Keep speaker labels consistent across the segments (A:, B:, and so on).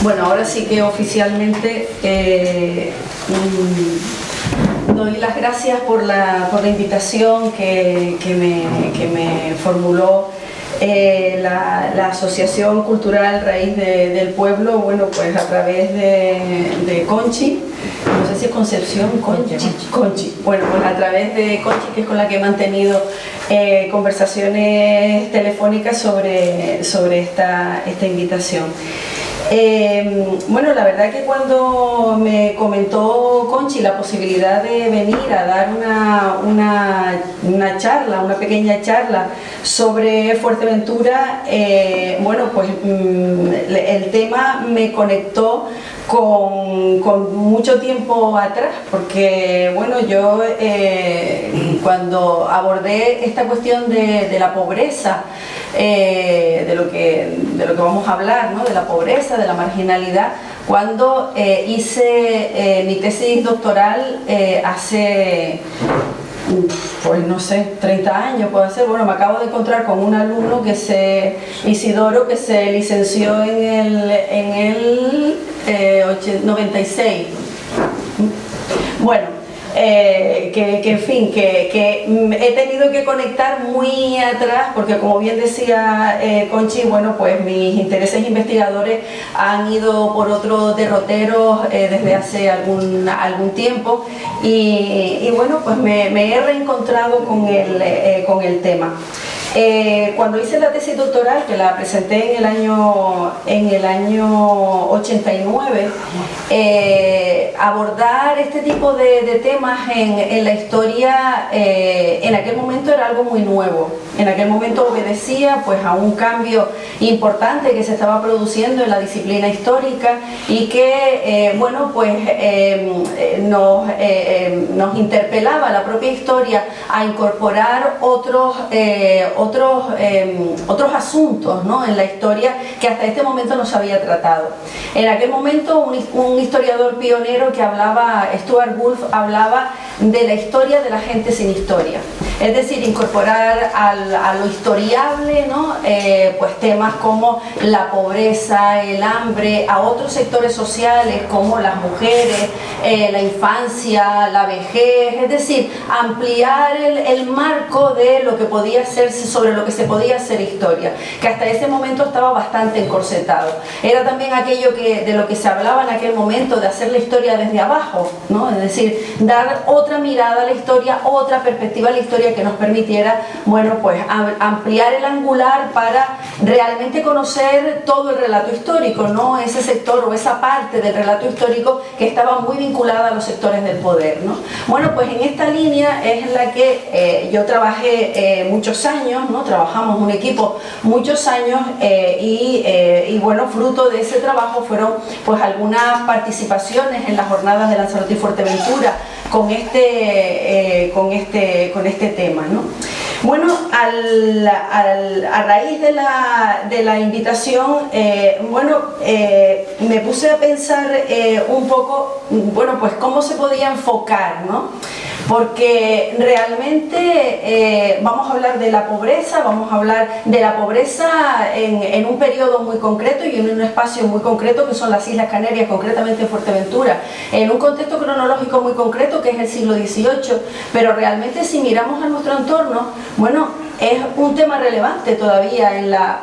A: Bueno, ahora sí que oficialmente doy las gracias por la invitación que me formuló la Asociación Cultural Raíz del Pueblo, bueno, pues a través de Conchi, no sé si es Concepción, Conchi. Bueno, pues a través de Conchi, que es con la que he mantenido conversaciones telefónicas sobre esta invitación. Bueno, la verdad que cuando me comentó Conchi la posibilidad de venir a dar una charla, una pequeña charla sobre Fuerteventura, bueno, pues el tema me conectó con mucho tiempo atrás, porque bueno, yo cuando abordé esta cuestión de la pobreza, de lo que vamos a hablar, ¿no? De la pobreza, de la marginalidad, cuando hice mi tesis doctoral hace, pues no sé, 30 años puede ser. Bueno, me acabo de encontrar con un alumno Isidoro, que se licenció en el 96. Bueno, en fin, que he tenido que conectar muy atrás, porque como bien decía Conchi, bueno, pues mis intereses investigadores han ido por otros derroteros desde hace algún tiempo, y bueno, pues me he reencontrado con el tema. Cuando hice la tesis doctoral, que la presenté en el año 89, abordar este tipo de temas en la historia en aquel momento era algo muy nuevo. En aquel momento obedecía pues a un cambio importante que se estaba produciendo en la disciplina histórica, y que bueno, pues nos interpelaba la propia historia a incorporar otros asuntos, ¿no?, en la historia que hasta este momento no se había tratado. En aquel momento un historiador pionero que hablaba, Stuart Wolf, hablaba de la historia de la gente sin historia, es decir, incorporar a lo historiable, ¿no?, pues temas como la pobreza, el hambre, a otros sectores sociales como las mujeres, la infancia, la vejez, es decir, ampliar el marco de lo que podía hacerse, sobre lo que se podía hacer historia, que hasta ese momento estaba bastante encorsetado. Era también aquello de lo que se hablaba en aquel momento, de hacer la historia desde abajo, ¿no?, es decir, dar otra mirada a la historia, otra perspectiva a la historia que nos permitiera, bueno, pues ampliar el angular para realmente conocer todo el relato histórico, no ese sector o esa parte del relato histórico que estaba muy vinculada a los sectores del poder, ¿no? Bueno, pues en esta línea es la que yo trabajé muchos años, ¿no? Trabajamos un equipo muchos años, y bueno, fruto de ese trabajo fueron pues algunas participaciones en las jornadas de Lanzarote y Fuerteventura con este tema, ¿no? Bueno, a raíz de la invitación, bueno, me puse a pensar un poco, bueno, pues cómo se podía enfocar, ¿no? Porque realmente vamos a hablar de la pobreza, vamos a hablar de la pobreza en un periodo muy concreto y en un espacio muy concreto, que son las Islas Canarias, concretamente en Fuerteventura, en un contexto cronológico muy concreto que es el siglo XVIII, pero realmente si miramos a nuestro entorno, bueno, es un tema relevante todavía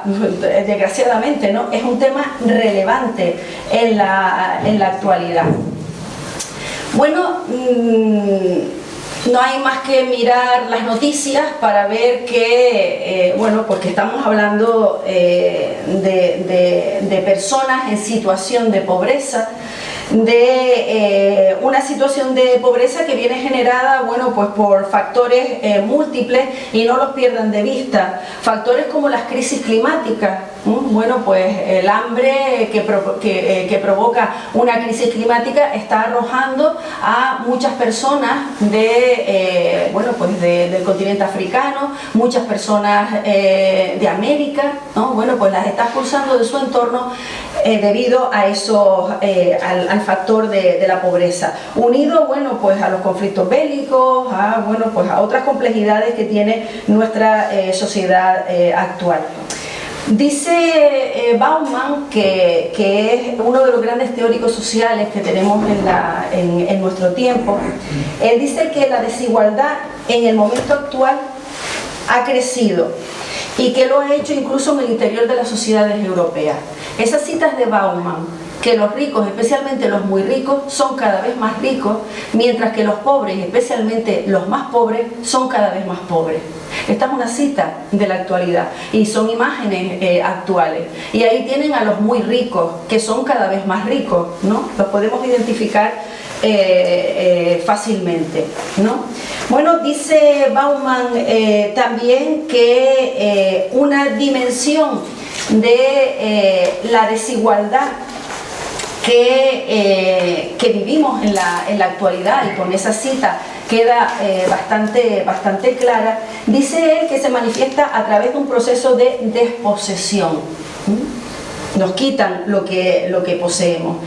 A: desgraciadamente, ¿no? Es un tema relevante en la actualidad. Bueno, no hay más que mirar las noticias para ver que, bueno, porque estamos hablando de personas en situación de pobreza, de una situación de pobreza que viene generada, bueno, pues por factores múltiples, y no los pierdan de vista. Factores como las crisis climáticas, bueno, pues el hambre que provoca una crisis climática está arrojando a muchas personas bueno, pues del continente africano, muchas personas de América, ¿no? Bueno, pues las está expulsando de su entorno debido a al factor de la pobreza, unido, bueno, pues a los conflictos bélicos, bueno, pues a otras complejidades que tiene nuestra sociedad actual. Dice Bauman, que es uno de los grandes teóricos sociales que tenemos en nuestro tiempo, él dice que la desigualdad en el momento actual ha crecido y que lo ha hecho incluso en el interior de las sociedades europeas. Esas citas de Bauman, que los ricos, especialmente los muy ricos, son cada vez más ricos, mientras que los pobres, especialmente los más pobres, son cada vez más pobres. Esta es una cita de la actualidad y son imágenes actuales. Y ahí tienen a los muy ricos, que son cada vez más ricos, ¿no? Los podemos identificar fácilmente, ¿no? Bueno, dice Bauman también que una dimensión de la desigualdad que vivimos en la actualidad, y con esa cita queda bastante clara, dice él que se manifiesta a través de un proceso de desposesión. Nos quitan lo que poseemos.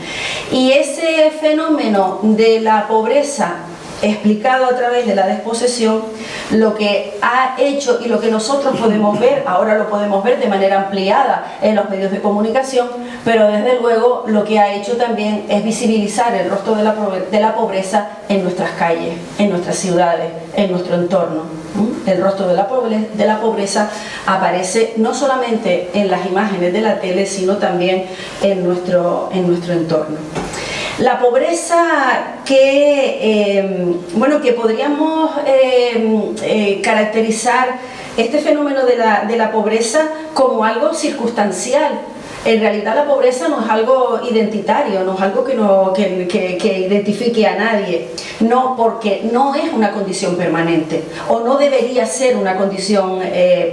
A: Y ese fenómeno de la pobreza explicado a través de la desposesión, lo que ha hecho y lo que nosotros podemos ver, ahora lo podemos ver de manera ampliada en los medios de comunicación, pero desde luego lo que ha hecho también es visibilizar el rostro de la pobreza en nuestras calles, en nuestras ciudades, en nuestro entorno. El rostro de la pobreza aparece no solamente en las imágenes de la tele, sino también en nuestro entorno. La pobreza que podríamos caracterizar este fenómeno de la pobreza como algo circunstancial. En realidad la pobreza no es algo identitario, no es algo que identifique a nadie, no, porque no es una condición permanente, o no debería ser una condición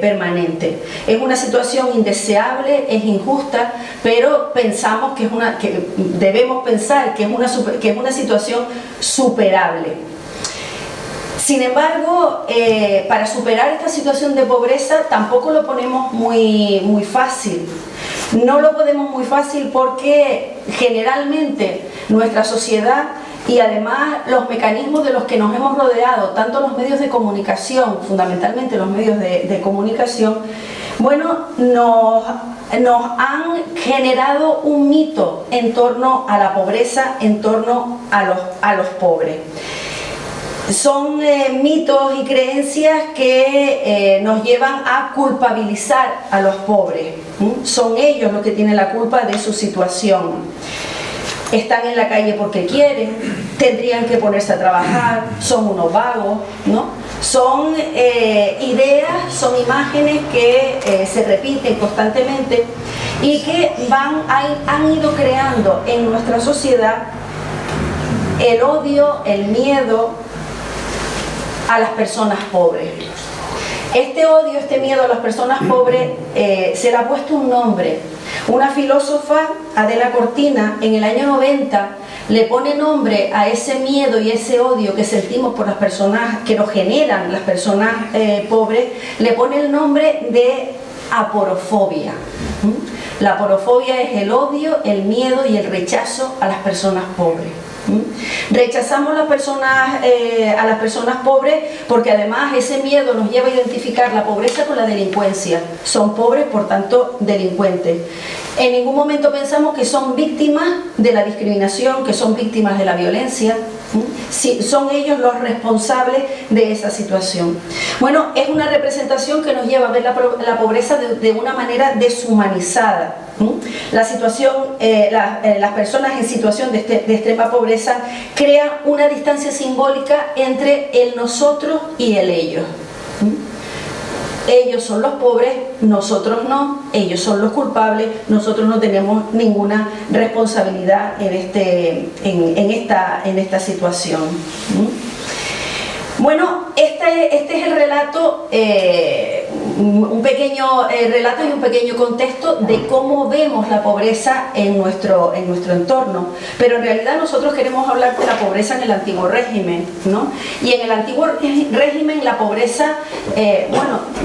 A: permanente. Es una situación indeseable, es injusta, pero pensamos que debemos pensar que es una situación superable. Sin embargo, para superar esta situación de pobreza tampoco lo ponemos muy fácil. No lo podemos muy fácil porque generalmente nuestra sociedad y además los mecanismos de los que nos hemos rodeado, tanto los medios de comunicación, fundamentalmente los medios de comunicación, nos han generado un mito en torno a la pobreza, en torno a los pobres. Son mitos y creencias que nos llevan a culpabilizar a los pobres. Son ellos los que tienen la culpa de su situación. Están en la calle porque quieren, tendrían que ponerse a trabajar, son unos vagos, ¿no? Son ideas, son imágenes que se repiten constantemente y que han ido creando en nuestra sociedad el odio, el miedo a las personas pobres. Este odio, este miedo a las personas pobres se le ha puesto un nombre. Una filósofa, Adela Cortina, en el año 90 le pone nombre a ese miedo y ese odio que sentimos por las personas, que nos generan las personas pobres, le pone el nombre de aporofobia. La aporofobia es el odio, el miedo y el rechazo a las personas pobres. Rechazamos a las personas pobres porque además ese miedo nos lleva a identificar la pobreza con la delincuencia. Son pobres, por tanto delincuentes. En ningún momento pensamos que son víctimas de la discriminación, que son víctimas de la violencia. Sí, son ellos los responsables de esa situación. Bueno, es una representación que nos lleva a ver la pobreza de una manera deshumanizada. La situación, las personas en situación de extrema pobreza crean una distancia simbólica entre el nosotros y el ellos. Ellos son los pobres, nosotros no, ellos son los culpables, nosotros no tenemos ninguna responsabilidad en esta situación. Bueno, este es el relato, un pequeño relato y un pequeño contexto de cómo vemos la pobreza en nuestro entorno. Pero en realidad nosotros queremos hablar de la pobreza en el antiguo régimen, ¿no? Y en el antiguo régimen la pobreza,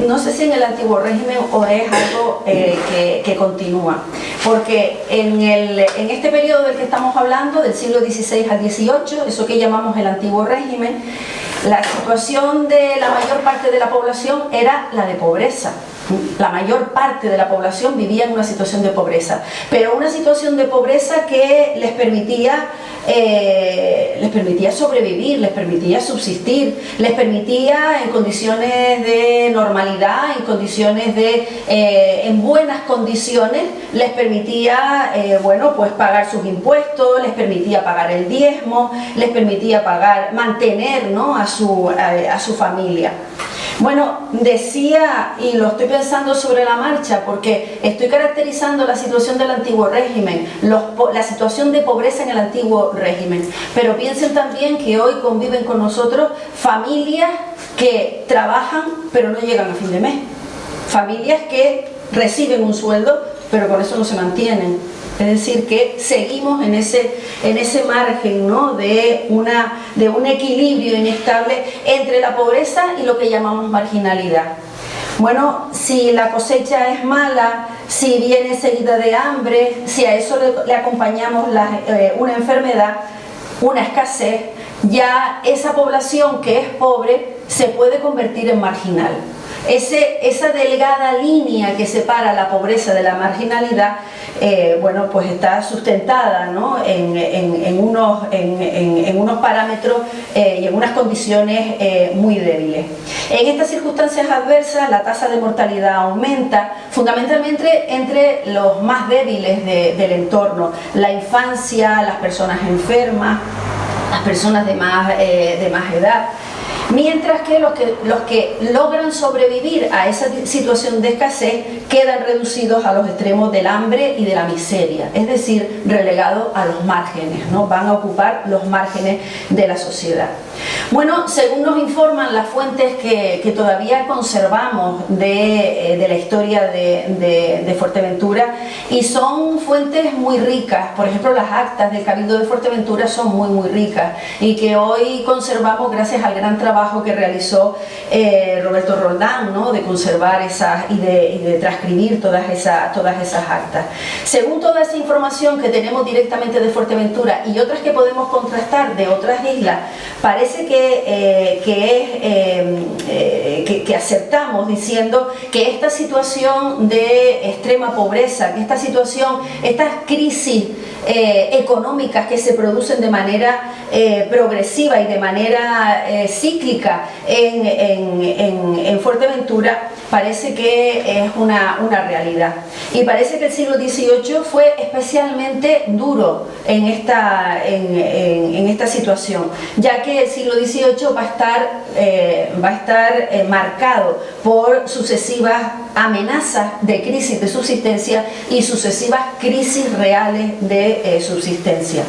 A: no sé si en el antiguo régimen o es algo que continúa. Porque en este periodo del que estamos hablando, del siglo XVI al XVIII, eso que llamamos el antiguo régimen, la situación de la mayor parte de la población era la de pobreza. La mayor parte de la población vivía en una situación de pobreza, pero una situación de pobreza que les permitía sobrevivir, les permitía subsistir, les permitía en condiciones de normalidad, en condiciones en buenas condiciones, les permitía bueno, pues pagar sus impuestos, les permitía pagar el diezmo, les permitía mantener, ¿no?, a su familia. Bueno, decía, y lo estoy pensando sobre la marcha, porque estoy caracterizando la situación del antiguo régimen, la situación de pobreza en el antiguo régimen, pero piensen también que hoy conviven con nosotros familias que trabajan pero no llegan a fin de mes, familias que reciben un sueldo pero con eso no se mantienen. Es decir, que seguimos en ese margen, ¿no?, de un equilibrio inestable entre la pobreza y lo que llamamos marginalidad. Bueno, si la cosecha es mala, si viene seguida de hambre, si a eso le acompañamos una enfermedad, una escasez, ya esa población que es pobre se puede convertir en marginal. Esa delgada línea que separa la pobreza de la marginalidad, bueno, pues está sustentada, ¿no?, en unos parámetros y en unas condiciones muy débiles. En estas circunstancias adversas, la tasa de mortalidad aumenta, fundamentalmente entre los más débiles del entorno, la infancia, las personas enfermas, las personas de más edad. Mientras que los que logran sobrevivir a esa situación de escasez quedan reducidos a los extremos del hambre y de la miseria, es decir, relegados a los márgenes, ¿no? Van a ocupar los márgenes de la sociedad. Bueno, según nos informan las fuentes que todavía conservamos de la historia de Fuerteventura, y son fuentes muy ricas, por ejemplo las actas del Cabildo de Fuerteventura son muy ricas y que hoy conservamos gracias al gran trabajo que realizó Roberto Roldán, ¿no?, de conservar y de transcribir todas esas actas. Según toda esa información que tenemos directamente de Fuerteventura y otras que podemos contrastar de otras islas, parece que acertamos diciendo que esta situación de extrema pobreza, que estas crisis económicas que se producen de manera progresiva y de manera cíclica en Fuerteventura, parece que es una realidad. Y parece que el siglo XVIII fue especialmente duro en esta situación, ya que el siglo XVIII va a estar marcado por sucesivas amenazas de crisis de subsistencia y sucesivas crisis reales de subsistencia.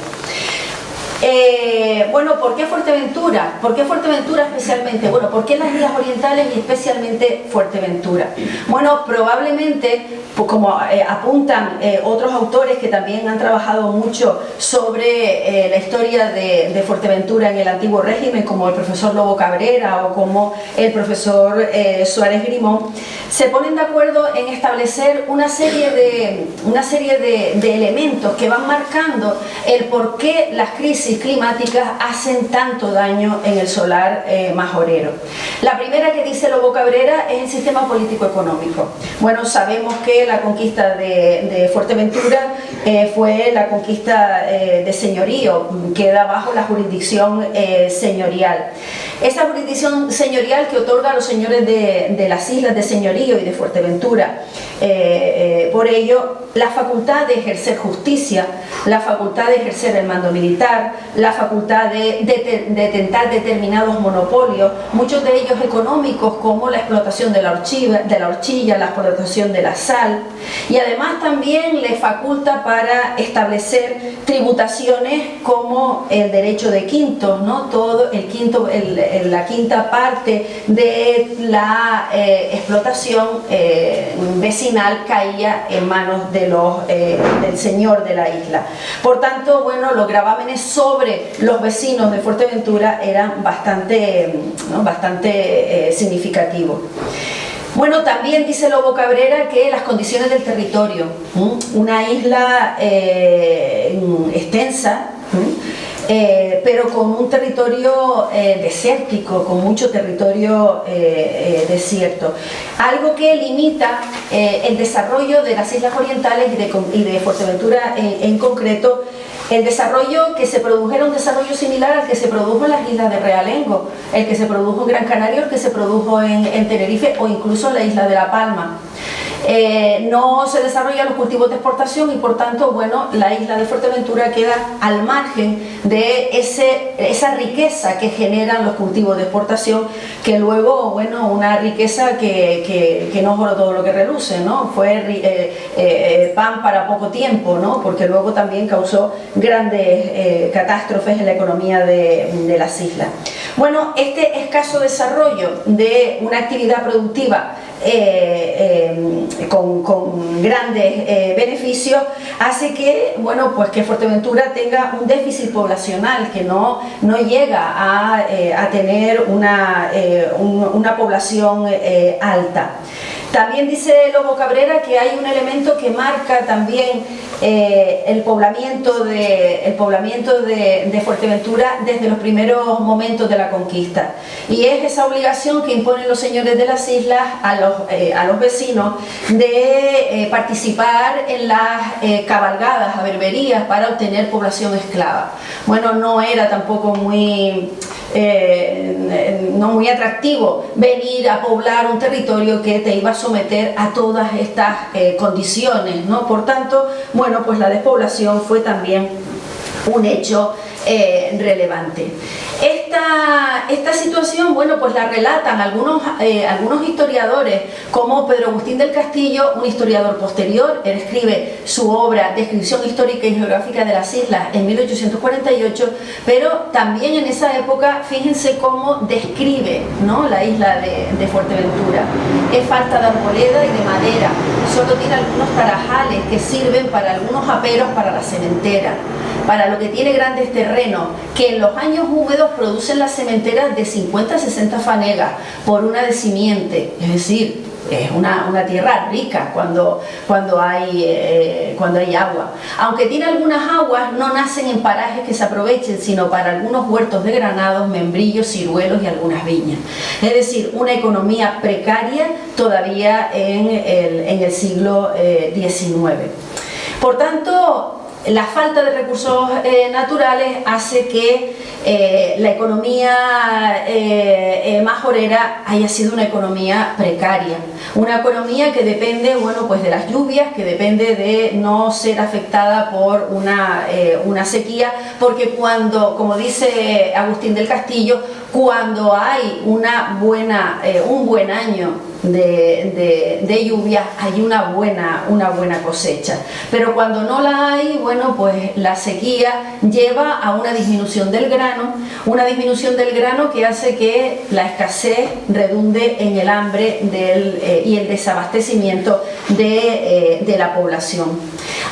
A: Bueno, ¿por qué Fuerteventura? ¿Por qué Fuerteventura especialmente? Bueno, ¿por qué las islas orientales y especialmente Fuerteventura? Bueno, probablemente, pues como apuntan otros autores que también han trabajado mucho sobre la historia de Fuerteventura en el antiguo régimen, como el profesor Lobo Cabrera o como el profesor Suárez Grimón, se ponen de acuerdo en establecer una serie de elementos que van marcando el por qué las crisis climáticas hacen tanto daño en el solar majorero. La primera que dice Lobo Cabrera es el sistema político-económico. Bueno, sabemos que la conquista de Fuerteventura fue la conquista de señorío, queda bajo la jurisdicción señorial. Esa jurisdicción señorial que otorga a los señores de las islas de señorío y de Fuerteventura, por ello, la facultad de ejercer justicia, la facultad de ejercer el mando militar, la facultad de tentar determinados monopolios, muchos de ellos económicos, como la explotación de la horchilla, la explotación de la sal, y además también le faculta para establecer tributaciones como el derecho de quintos, ¿no? Todo la quinta parte de la explotación vecinal caía en manos del señor de la isla. Por tanto, bueno, los gravámenes sobre los vecinos de Fuerteventura eran bastante significativos. Bueno, también dice Lobo Cabrera que las condiciones del territorio, una isla extensa, pero con un territorio desértico, con mucho territorio desierto. Algo que limita el desarrollo de las islas orientales y de Fuerteventura en concreto. El desarrollo que se produjo era un desarrollo similar al que se produjo en las islas de Realengo, el que se produjo en Gran Canaria, el que se produjo en Tenerife o incluso en la isla de La Palma. No se desarrollan los cultivos de exportación y por tanto, bueno, la isla de Fuerteventura queda al margen de esa riqueza que generan los cultivos de exportación, que luego, bueno, una riqueza que no es oro todo lo que reluce, ¿no? Fue pan para poco tiempo, ¿no? Porque luego también causó grandes catástrofes en la economía de las islas. Bueno, este escaso desarrollo de una actividad productiva con grandes beneficios hace que, bueno, pues que Fuerteventura tenga un déficit poblacional, que no llega a tener una población alta. También dice Lobo Cabrera que hay un elemento que marca también el poblamiento de Fuerteventura desde los primeros momentos de la conquista, y es esa obligación que imponen los señores de las islas a los vecinos de participar en las cabalgadas a berberías para obtener población esclava. Bueno, no era tampoco muy atractivo venir a poblar un territorio que te iba a someter a todas estas condiciones, ¿no? Por tanto, bueno, pues la despoblación fue también un hecho relevante. Esta situación, bueno, pues la relatan algunos historiadores, como Pedro Agustín del Castillo, un historiador posterior. Él escribe su obra Descripción histórica y geográfica de las islas en 1848, pero también en esa época, fíjense cómo describe, ¿no?, la isla de Fuerteventura. Es falta de arboleda y de madera, solo tiene algunos tarajales que sirven para algunos aperos para la sementera. Para lo que tiene grandes terrenos, que en los años húmedos producen las sementeras de 50 a 60 fanegas por una de simiente, es decir, es una tierra rica cuando hay agua. Aunque tiene algunas aguas, no nacen en parajes que se aprovechen, sino para algunos huertos de granados, membrillos, ciruelos y algunas viñas. Es decir, una economía precaria todavía en el siglo XIX. Por tanto, la falta de recursos naturales hace que la economía majorera haya sido una economía precaria, una economía que depende, bueno, pues de las lluvias, que depende de no ser afectada por una sequía, porque cuando, como dice Agustín del Castillo, cuando hay un buen año de lluvia, hay una buena cosecha, pero cuando no la hay, bueno, pues la sequía lleva a una disminución del grano que hace que la escasez redunde en el hambre y el desabastecimiento de la población.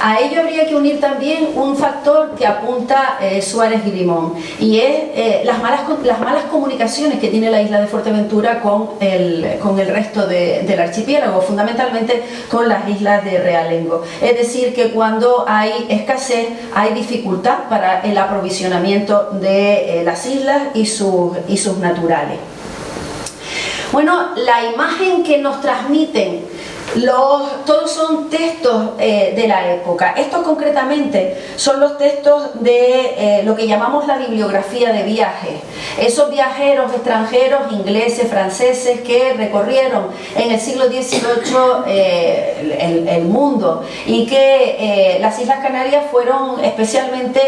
A: A ello habría que unir también un factor que apunta Suárez y Limón, y es las malas comunicaciones que tiene la isla de Fuerteventura con el resto del archipiélago, fundamentalmente con las islas de Realengo. Es decir, que cuando hay escasez hay dificultad para el aprovisionamiento de las islas y sus naturales. Bueno, la imagen que nos transmiten todos son textos de la época. Estos concretamente son los textos de lo que llamamos la bibliografía de viajes. Esos viajeros extranjeros, ingleses, franceses, que recorrieron en el siglo XVIII el mundo, y que las Islas Canarias fueron especialmente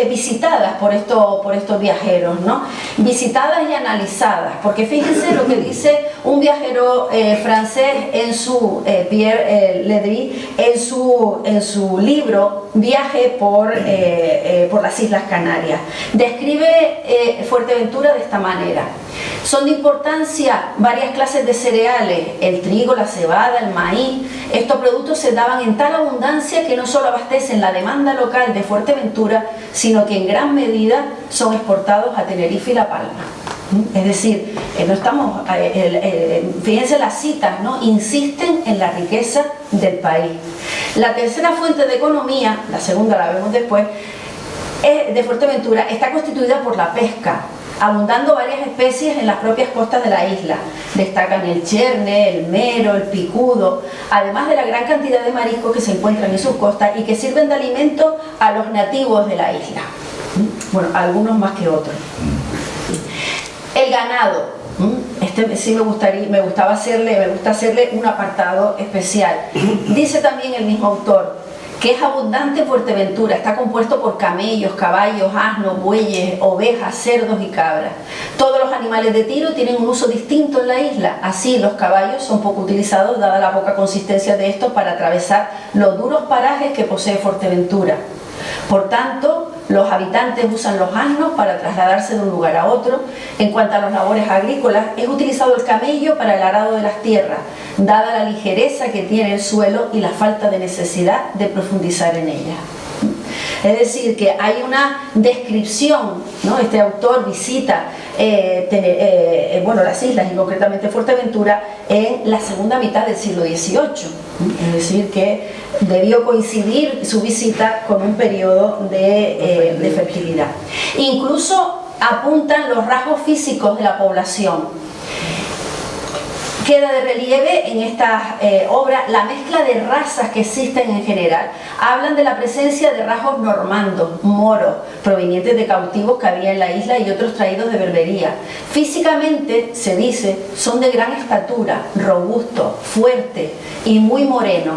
A: visitadas por estos viajeros, ¿no? Visitadas y analizadas, porque fíjense lo que dice un viajero francés en su Pierre Ledry, en su libro Viaje por las Islas Canarias. Describe Fuerteventura de esta manera: son de importancia varias clases de cereales, el trigo, la cebada, el maíz. Estos productos se daban en tal abundancia que no solo abastecen la demanda local de Fuerteventura, sino que en gran medida son exportados a Tenerife y La Palma. Es decir, no estamos, fíjense las citas, ¿no?, insisten en la riqueza del país. La tercera fuente de economía, la segunda la vemos después, de Fuerteventura está constituida por la pesca, abundando varias especies en las propias costas de la isla. Destacan el cherne, el mero, el picudo, además de la gran cantidad de mariscos que se encuentran en sus costas y que sirven de alimento a los nativos de la isla. Bueno, algunos más que otros. El ganado. Este sí me gusta hacerle un apartado especial. Dice también el mismo autor que es abundante en Fuerteventura, está compuesto por camellos, caballos, asnos, bueyes, ovejas, cerdos y cabras. Todos los animales de tiro tienen un uso distinto en la isla, así los caballos son poco utilizados dada la poca consistencia de estos para atravesar los duros parajes que posee Fuerteventura. Por tanto, los habitantes usan los asnos para trasladarse de un lugar a otro. En cuanto a las labores agrícolas, es utilizado el camello para el arado de las tierras, dada la ligereza que tiene el suelo y la falta de necesidad de profundizar en ella. Es decir, que hay una descripción, ¿no? Este autor visita las islas y concretamente Fuerteventura en la segunda mitad del siglo XVIII. Es decir, que debió coincidir su visita con un periodo de fertilidad. Incluso apuntan los rasgos físicos de la población. Queda de relieve en esta obra la mezcla de razas que existen en general. Hablan de la presencia de rasgos normandos, moros, provenientes de cautivos que había en la isla y otros traídos de Berbería. Físicamente, se dice, son de gran estatura, robustos, fuertes y muy morenos.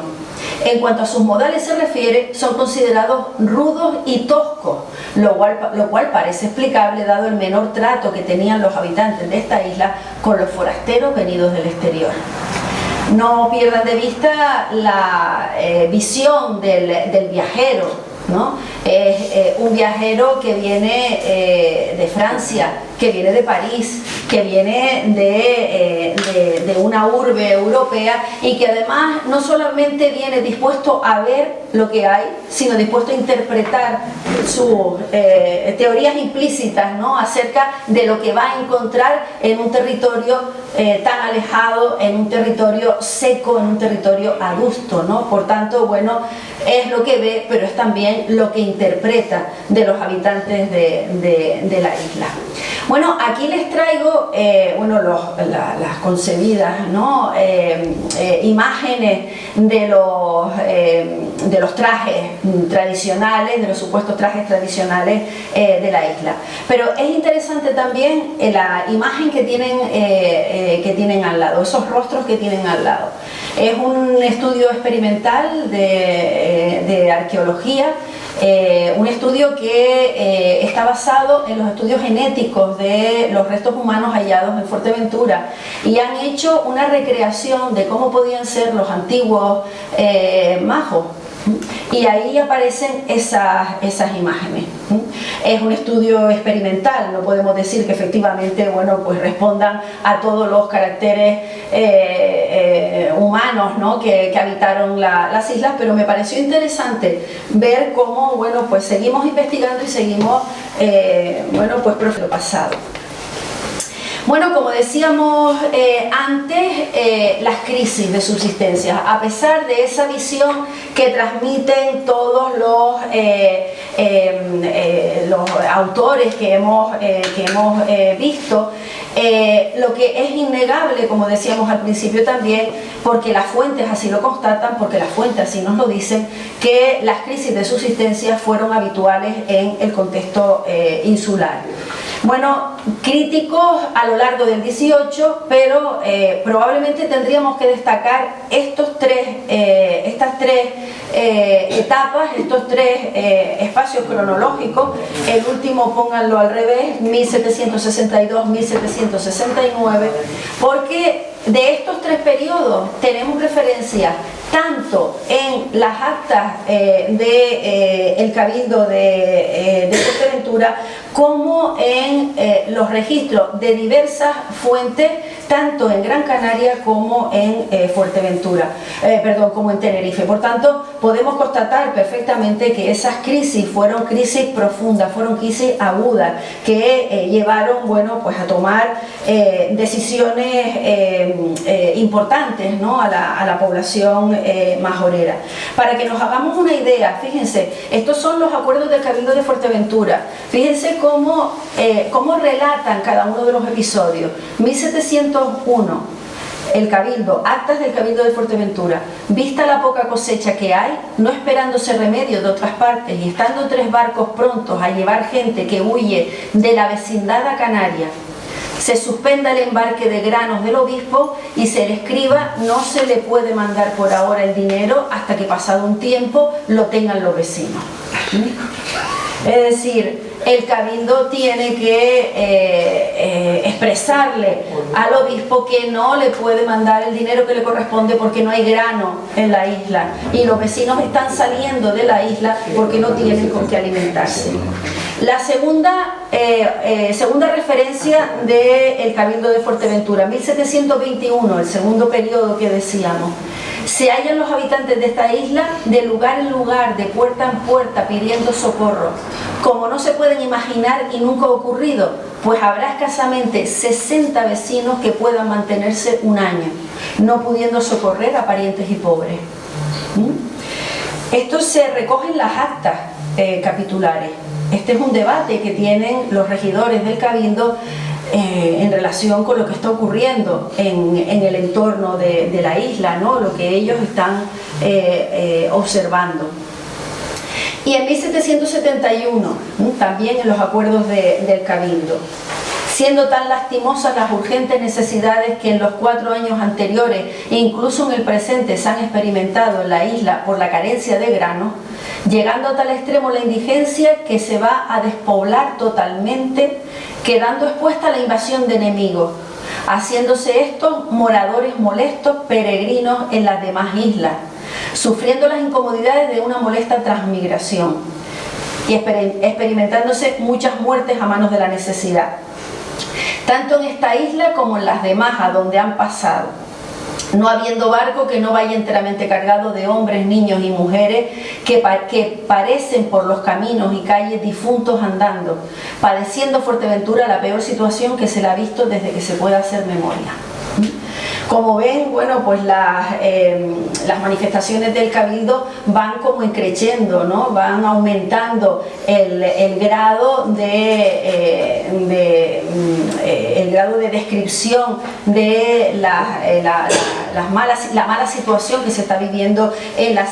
A: En cuanto a sus modales se refiere, son considerados rudos y toscos, lo cual parece explicable dado el menor trato que tenían los habitantes de esta isla con los forasteros venidos del exterior. No pierdan de vista la visión del viajero, ¿no? Es un viajero que viene de Francia, que viene de París, que viene de una urbe europea y que además no solamente viene dispuesto a ver lo que hay, sino dispuesto a interpretar sus teorías implícitas, ¿no? Acerca de lo que va a encontrar en un territorio tan alejado, en un territorio seco, en un territorio adusto, ¿no? Por tanto, bueno, es lo que ve, pero es también lo que interpreta de los habitantes de la isla. Bueno, aquí les traigo las concebidas, ¿no? Imágenes de los trajes tradicionales, de los supuestos trajes tradicionales de la isla. Pero es interesante también la imagen que tienen al lado, esos rostros que tienen al lado. Es un estudio experimental de arqueología, un estudio que está basado en los estudios genéticos de los restos humanos hallados en Fuerteventura y han hecho una recreación de cómo podían ser los antiguos majos. Y ahí aparecen esas imágenes. Es un estudio experimental, no podemos decir que efectivamente, bueno, pues respondan a todos los caracteres humanos, ¿no? que habitaron las islas, pero me pareció interesante ver cómo, bueno, pues seguimos investigando y seguimos, pues lo pasado. Bueno, como decíamos antes, las crisis de subsistencia, a pesar de esa visión que transmiten todos los autores que hemos visto, lo que es innegable, como decíamos al principio también, porque las fuentes así lo constatan, porque las fuentes así nos lo dicen, que las crisis de subsistencia fueron habituales en el contexto insular. Bueno, críticos a lo largo del 18, pero probablemente tendríamos que destacar estas tres etapas, estos tres espacios cronológicos. El último pónganlo al revés, 1762-1769, porque de estos tres periodos tenemos referencias tanto en las actas del Cabildo de Fuerteventura como en los registros de diversas fuentes, tanto en Gran Canaria como en Fuerteventura, como en Tenerife. Por tanto, podemos constatar perfectamente que esas crisis fueron crisis profundas, fueron crisis agudas, que llevaron, bueno, pues a tomar decisiones importantes, ¿no?, a la población majorera. Para que nos hagamos una idea, fíjense, estos son los acuerdos del Cabildo de Fuerteventura. Fíjense cómo relatan cada uno de los episodios. 1701, el Cabildo, actas del Cabildo de Fuerteventura. Vista la poca cosecha que hay, no esperándose remedio de otras partes y estando 3 barcos prontos a llevar gente que huye de la vecindad a Canarias, se suspenda el embarque de granos del obispo y se le escriba: no se le puede mandar por ahora el dinero hasta que pasado un tiempo lo tengan los vecinos. Es decir, el cabildo tiene que expresarle al obispo que no le puede mandar el dinero que le corresponde porque no hay grano en la isla y los vecinos están saliendo de la isla porque no tienen con qué alimentarse. La segunda referencia del Cabildo de Fuerteventura, 1721, el segundo periodo que decíamos. Se hallan los habitantes de esta isla de lugar en lugar, de puerta en puerta, pidiendo socorro. Como no se pueden imaginar y nunca ha ocurrido, pues habrá escasamente 60 vecinos que puedan mantenerse un año, no pudiendo socorrer a parientes y pobres. Esto se recoge en las actas capitulares. Este es un debate que tienen los regidores del Cabildo en relación con lo que está ocurriendo en el entorno de la isla, ¿no?, lo que ellos están observando. Y en 1771, también en los acuerdos del Cabildo, siendo tan lastimosas las urgentes necesidades que en los 4 años anteriores e incluso en el presente se han experimentado en la isla por la carencia de grano, llegando a tal extremo la indigencia que se va a despoblar totalmente, quedando expuesta a la invasión de enemigos, haciéndose estos moradores molestos, peregrinos en las demás islas, sufriendo las incomodidades de una molesta transmigración y experimentándose muchas muertes a manos de la necesidad, tanto en esta isla como en las demás a donde han pasado, no habiendo barco que no vaya enteramente cargado de hombres, niños y mujeres que parecen por los caminos y calles difuntos andando, padeciendo Fuerteventura la peor situación que se le ha visto desde que se puede hacer memoria. Como ven, bueno, pues las manifestaciones del Cabildo van como increciendo, ¿no?, van aumentando el grado de descripción de la mala situación que se está viviendo en la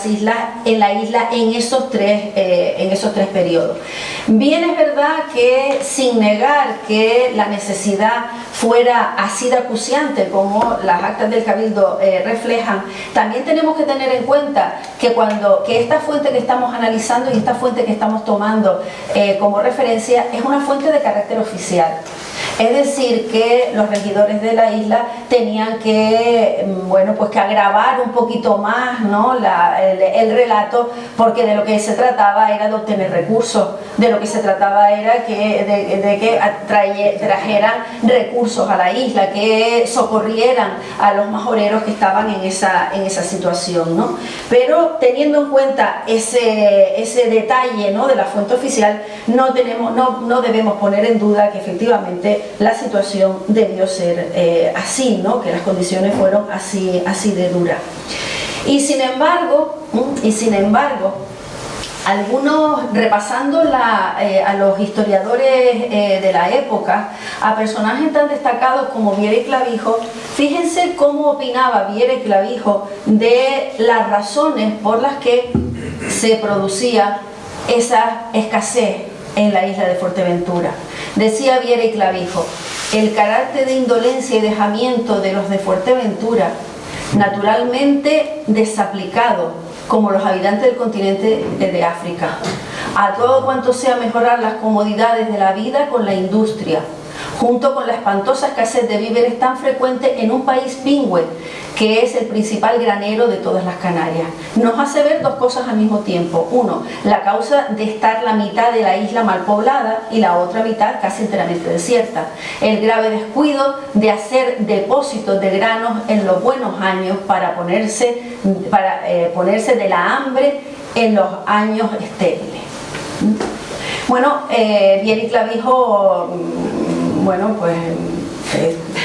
A: isla en esos tres periodos. Bien, es verdad que sin negar que la necesidad fuera así de acuciante como las actas del Cabildo reflejan, también tenemos que tener en cuenta que esta fuente que estamos analizando y esta fuente que estamos tomando como referencia es una fuente de carácter oficial. Es decir, que los regidores de la isla tenían que, bueno, pues que agravar un poquito más, ¿no?, el relato, porque de lo que se trataba era de obtener recursos, de lo que se trataba era de que trajeran recursos a la isla, que socorrieran a los majoreros que estaban en esa situación, ¿no? Pero teniendo en cuenta ese detalle, ¿no?, de la fuente oficial, no debemos poner en duda que efectivamente la situación debió ser así, ¿no?, que las condiciones fueron así de duras. Y sin embargo, algunos, repasando a los historiadores de la época, a personajes tan destacados como Viera y Clavijo, fíjense cómo opinaba Viera y Clavijo de las razones por las que se producía esa escasez en la isla de Fuerteventura. Decía Viera y Clavijo: el carácter de indolencia y dejamiento de los de Fuerteventura, naturalmente desaplicado, como los habitantes del continente de África, a todo cuanto sea mejorar las comodidades de la vida con la industria, junto con la espantosa escasez de víveres tan frecuente en un país pingüe, que es el principal granero de todas las Canarias. Nos hace ver dos cosas al mismo tiempo. Uno, la causa de estar la mitad de la isla mal poblada y la otra mitad casi enteramente desierta. El grave descuido de hacer depósitos de granos en los buenos años para ponerse de la hambre en los años estériles. Bueno, Viera y Clavijo, bueno, pues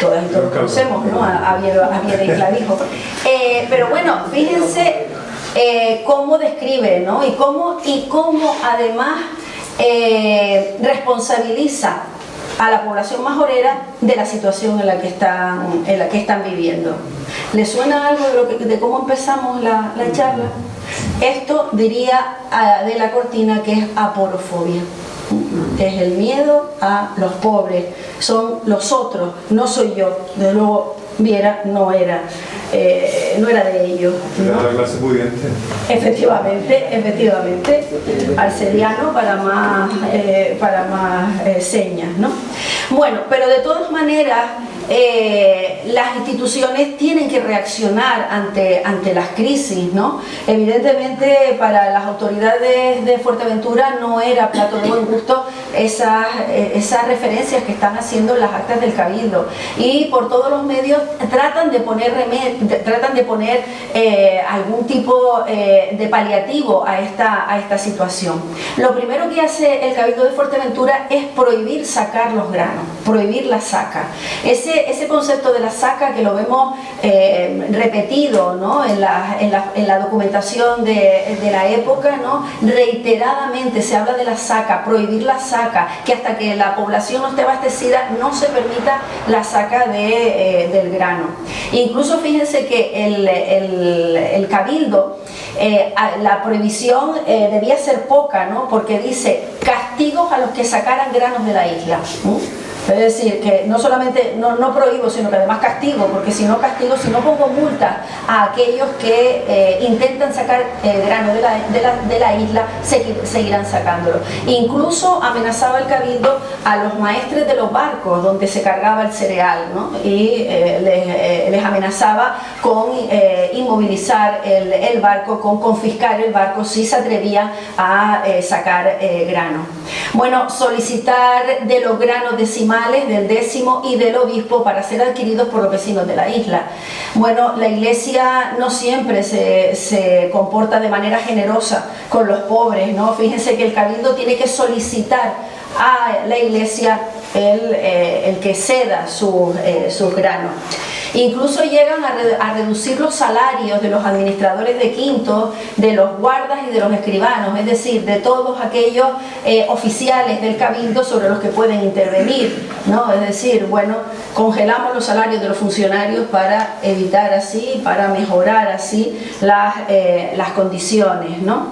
A: todas y todos conocemos, ¿no? A Viera y Clavijo. Pero bueno, fíjense cómo describe, ¿no? Y cómo además responsabiliza a la población majorera de la situación en la que están viviendo. ¿Les suena algo de cómo empezamos la charla? Esto diría de la cortina que es aporofobia. Es el miedo a los pobres, son los otros, no soy yo. De luego Viera no era de ellos, ¿no?
B: La clase pudiente.
A: Efectivamente, arcediano para más señas, ¿no? Bueno, pero de todas maneras las instituciones tienen que reaccionar ante las crisis, ¿no? Evidentemente para las autoridades de Fuerteventura no era plato de buen gusto esas referencias que están haciendo las actas del Cabildo, y por todos los medios tratan de poner algún tipo de paliativo a esta situación. Lo primero que hace el Cabildo de Fuerteventura es prohibir sacar los granos, prohibir la saca. Ese concepto de la saca, que lo vemos repetido, ¿no? en la documentación de la época, ¿no? Reiteradamente se habla de la saca, prohibir la saca, que hasta que la población no esté abastecida no se permita la saca del grano. Incluso fíjense que el Cabildo, la prohibición debía ser poca, ¿no? Porque dice castigos a los que sacaran granos de la isla. Es decir, que no solamente no prohíbo, sino que además castigo, porque si no pongo multas a aquellos que intentan sacar grano de la isla, seguirán sacándolo. Incluso amenazaba el Cabildo a los maestres de los barcos donde se cargaba el cereal, ¿no? Y les amenazaba con inmovilizar el barco, con confiscar el barco si se atrevían a sacar grano. Bueno, solicitar de los granos decimales del décimo y del obispo para ser adquiridos por los vecinos de la isla. Bueno, la Iglesia no siempre se comporta de manera generosa con los pobres, ¿no? Fíjense que el Cabildo tiene que solicitar a la Iglesia el que ceda sus granos. Incluso llegan a reducir los salarios de los administradores de quintos, de los guardas y de los escribanos, es decir, de todos aquellos oficiales del Cabildo sobre los que pueden intervenir, ¿no? Es decir, bueno, congelamos los salarios de los funcionarios para evitar así, para mejorar así las condiciones, ¿no?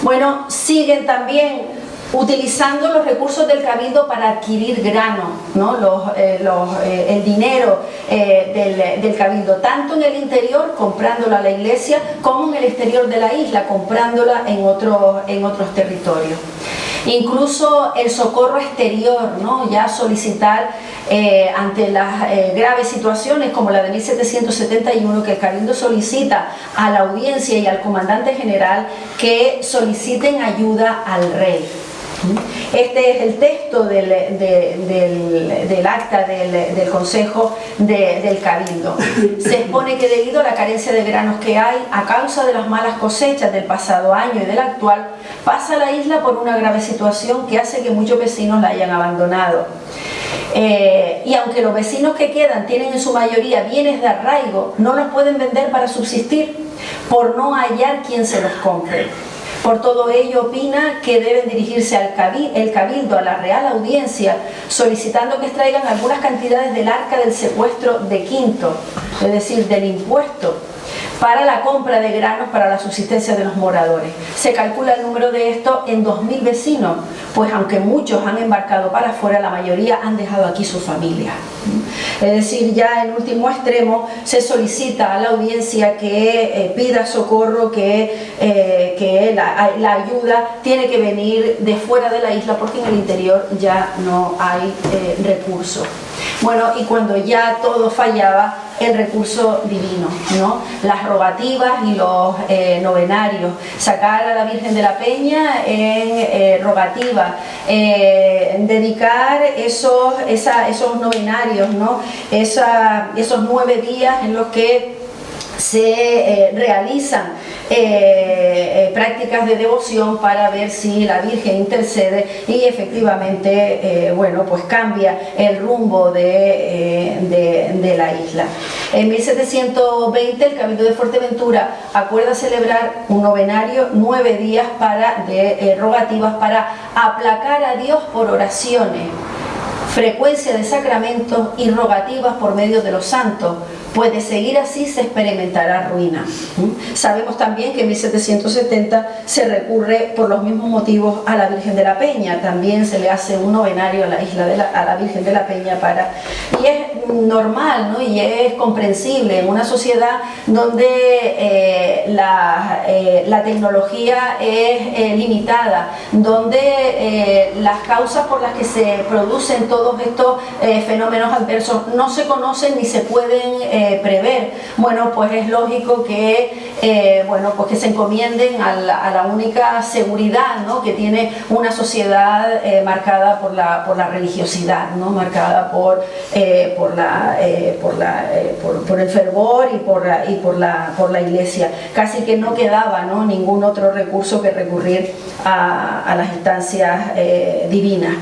A: Bueno, siguen también utilizando los recursos del Cabildo para adquirir grano, ¿no? El dinero del Cabildo, tanto en el interior, comprándolo a la Iglesia, como en el exterior de la isla, comprándola en otros territorios. Incluso el socorro exterior, ¿no? Ya solicitar ante las graves situaciones como la de 1771, que el Cabildo solicita a la audiencia y al comandante general que soliciten ayuda al rey. Este es el texto del acta del Consejo del Cabildo. Se expone que debido a la carencia de granos que hay, a causa de las malas cosechas del pasado año y del actual, pasa la isla por una grave situación que hace que muchos vecinos la hayan abandonado. Y aunque los vecinos que quedan tienen en su mayoría bienes de arraigo, no los pueden vender para subsistir por no hallar quien se los compre. Por todo ello opina que deben dirigirse el Cabildo a la Real Audiencia solicitando que extraigan algunas cantidades del arca del secuestro de quinto, es decir, del impuesto, para la compra de granos para la subsistencia de los moradores. Se calcula el número de estos en 2000 vecinos, pues aunque muchos han embarcado para afuera, la mayoría han dejado aquí su familia. Es decir, ya en último extremo se solicita a la audiencia que pida socorro, que la ayuda tiene que venir de fuera de la isla porque en el interior ya no hay recursos. Bueno, y cuando ya todo fallaba, el recurso divino, ¿no? Las rogativas y los novenarios, sacar a la Virgen de la Peña en rogativa, dedicar esos novenarios, ¿no? Esos 9 días en los que se realizan prácticas de devoción para ver si la Virgen intercede y efectivamente bueno, pues cambia el rumbo de la isla. En 1720 el Cabildo de Fuerteventura acuerda celebrar un novenario 9 días de rogativas para aplacar a Dios por oraciones, frecuencia de sacramentos y rogativas por medio de los santos, pues de seguir así se experimentará ruina. Sabemos también que en 1770 se recurre por los mismos motivos a la Virgen de la Peña, también se le hace un novenario a la Virgen de la Peña y es normal, ¿no? Y es comprensible en una sociedad donde la tecnología es limitada, donde las causas por las que se producen todos estos fenómenos adversos no se conocen ni se pueden prever. Bueno, pues es lógico que bueno, pues que se encomienden a la única seguridad, ¿no? Que tiene una sociedad marcada por la religiosidad, ¿no? Marcada por el fervor y por la iglesia. Casi que no quedaba, ¿no? Ningún otro recurso que recurrir a las instancias divinas.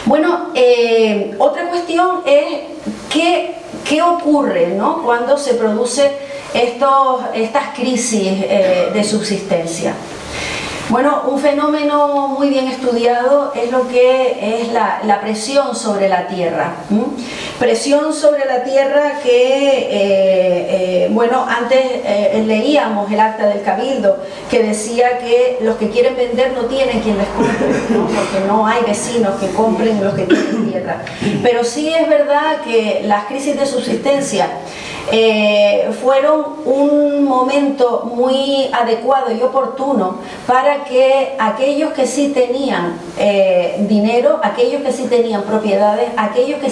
A: Bueno, otra cuestión es ¿qué ocurre, ¿no? Cuando se producen estas crisis de subsistencia? Bueno, un fenómeno muy bien estudiado es lo que es la presión sobre la tierra. Presión sobre la tierra que, bueno, antes leíamos el acta del Cabildo que decía que los que quieren vender no tienen quien les compre, ¿no? Porque no hay vecinos que compren los que tienen tierra. Pero sí es verdad que las crisis de subsistencia fueron un momento muy adecuado y oportuno para que aquellos que sí tenían dinero, aquellos que sí tenían propiedades, aquellos que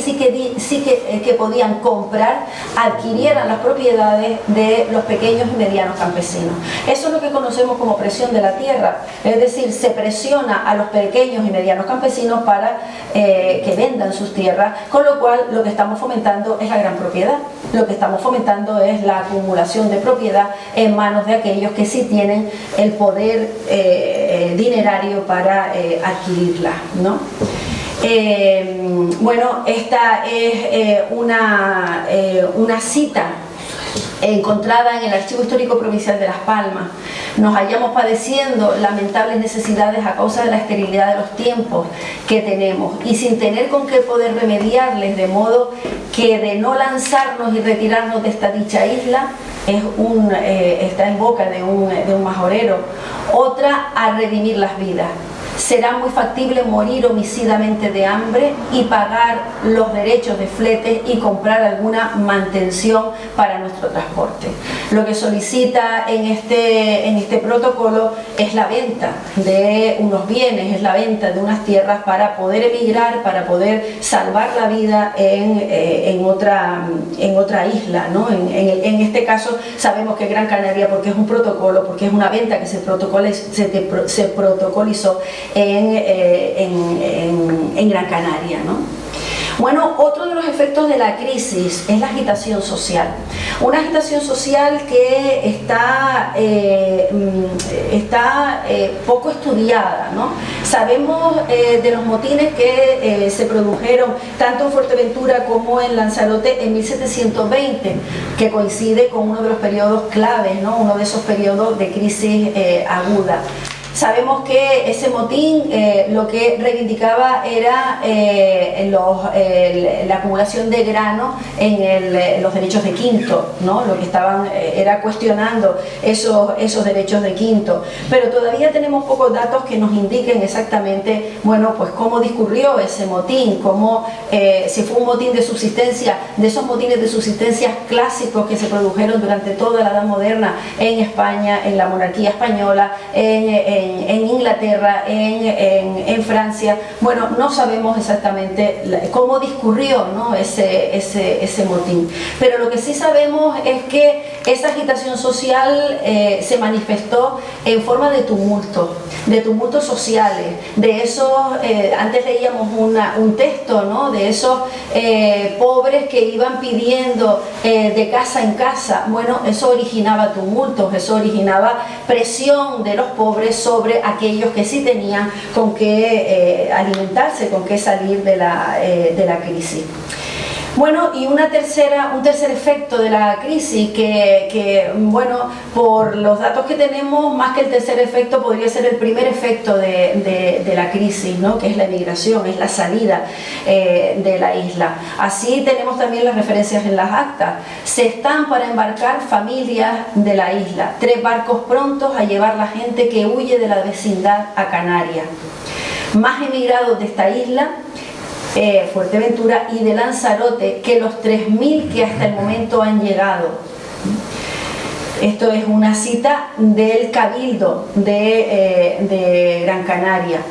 A: que podían comprar, adquirieran las propiedades de los pequeños y medianos campesinos. Eso es lo que conocemos como presión de la tierra, es decir, se presiona a los pequeños y medianos campesinos para que vendan sus tierras, con lo cual lo que estamos fomentando es la gran propiedad, lo que estamos fomentando es la acumulación de propiedad en manos de aquellos que sí tienen el poder dinerario para adquirirla, ¿no? Bueno, esta es una cita encontrada en el Archivo Histórico Provincial de Las Palmas. Nos hallamos padeciendo lamentables necesidades a causa de la esterilidad de los tiempos que tenemos y sin tener con qué poder remediarles, de modo que de no lanzarnos y retirarnos de esta dicha isla está en boca de un majorero. Otra, a redimir las vidas. Será muy factible morir homicidamente de hambre y pagar los derechos de flete y comprar alguna mantención para nuestro transporte. Lo que solicita en este protocolo es la venta de unos bienes, es la venta de unas tierras para poder emigrar, para poder salvar la vida en otra isla, ¿no? En este caso sabemos que Gran Canaria, porque es un protocolo, porque es una venta que se protocolizó en Gran Canaria, ¿no? Bueno, otro de los efectos de la crisis es la agitación social. Una agitación social que está poco estudiada, ¿no? Sabemos de los motines que se produjeron tanto en Fuerteventura como en Lanzarote en 1720, que coincide con uno de los periodos claves, ¿no? Uno de esos periodos de crisis aguda. Sabemos que ese motín lo que reivindicaba era la acumulación de grano en los derechos de quinto, ¿no? Lo que estaban era cuestionando esos derechos de quinto. Pero todavía tenemos pocos datos que nos indiquen exactamente, bueno, pues cómo discurrió ese motín, si fue un motín de subsistencia, de esos motines de subsistencia clásicos que se produjeron durante toda la Edad Moderna en España, en la monarquía española, en Inglaterra, en Francia. Bueno, no sabemos exactamente cómo discurrió, ¿no?, ese motín, pero lo que sí sabemos es que esa agitación social se manifestó en forma de tumultos sociales, de esos, antes leíamos un texto, ¿no?, de esos pobres que iban pidiendo de casa en casa. Bueno, eso originaba tumultos, eso originaba presión de los pobres sobre aquellos que sí tenían con qué alimentarse, con qué salir de la crisis. Bueno, y un tercer efecto de la crisis que, bueno, por los datos que tenemos, más que el tercer efecto, podría ser el primer efecto de la crisis, ¿no?, que es la emigración, es la salida de la isla. Así tenemos también las referencias en las actas. Se están para embarcar familias de la isla, 3 barcos prontos a llevar la gente que huye de la vecindad a Canarias. Más emigrados de esta isla, Fuerteventura, y de Lanzarote, que los 3.000 que hasta el momento han llegado. Esto es una cita del Cabildo de Gran Canaria.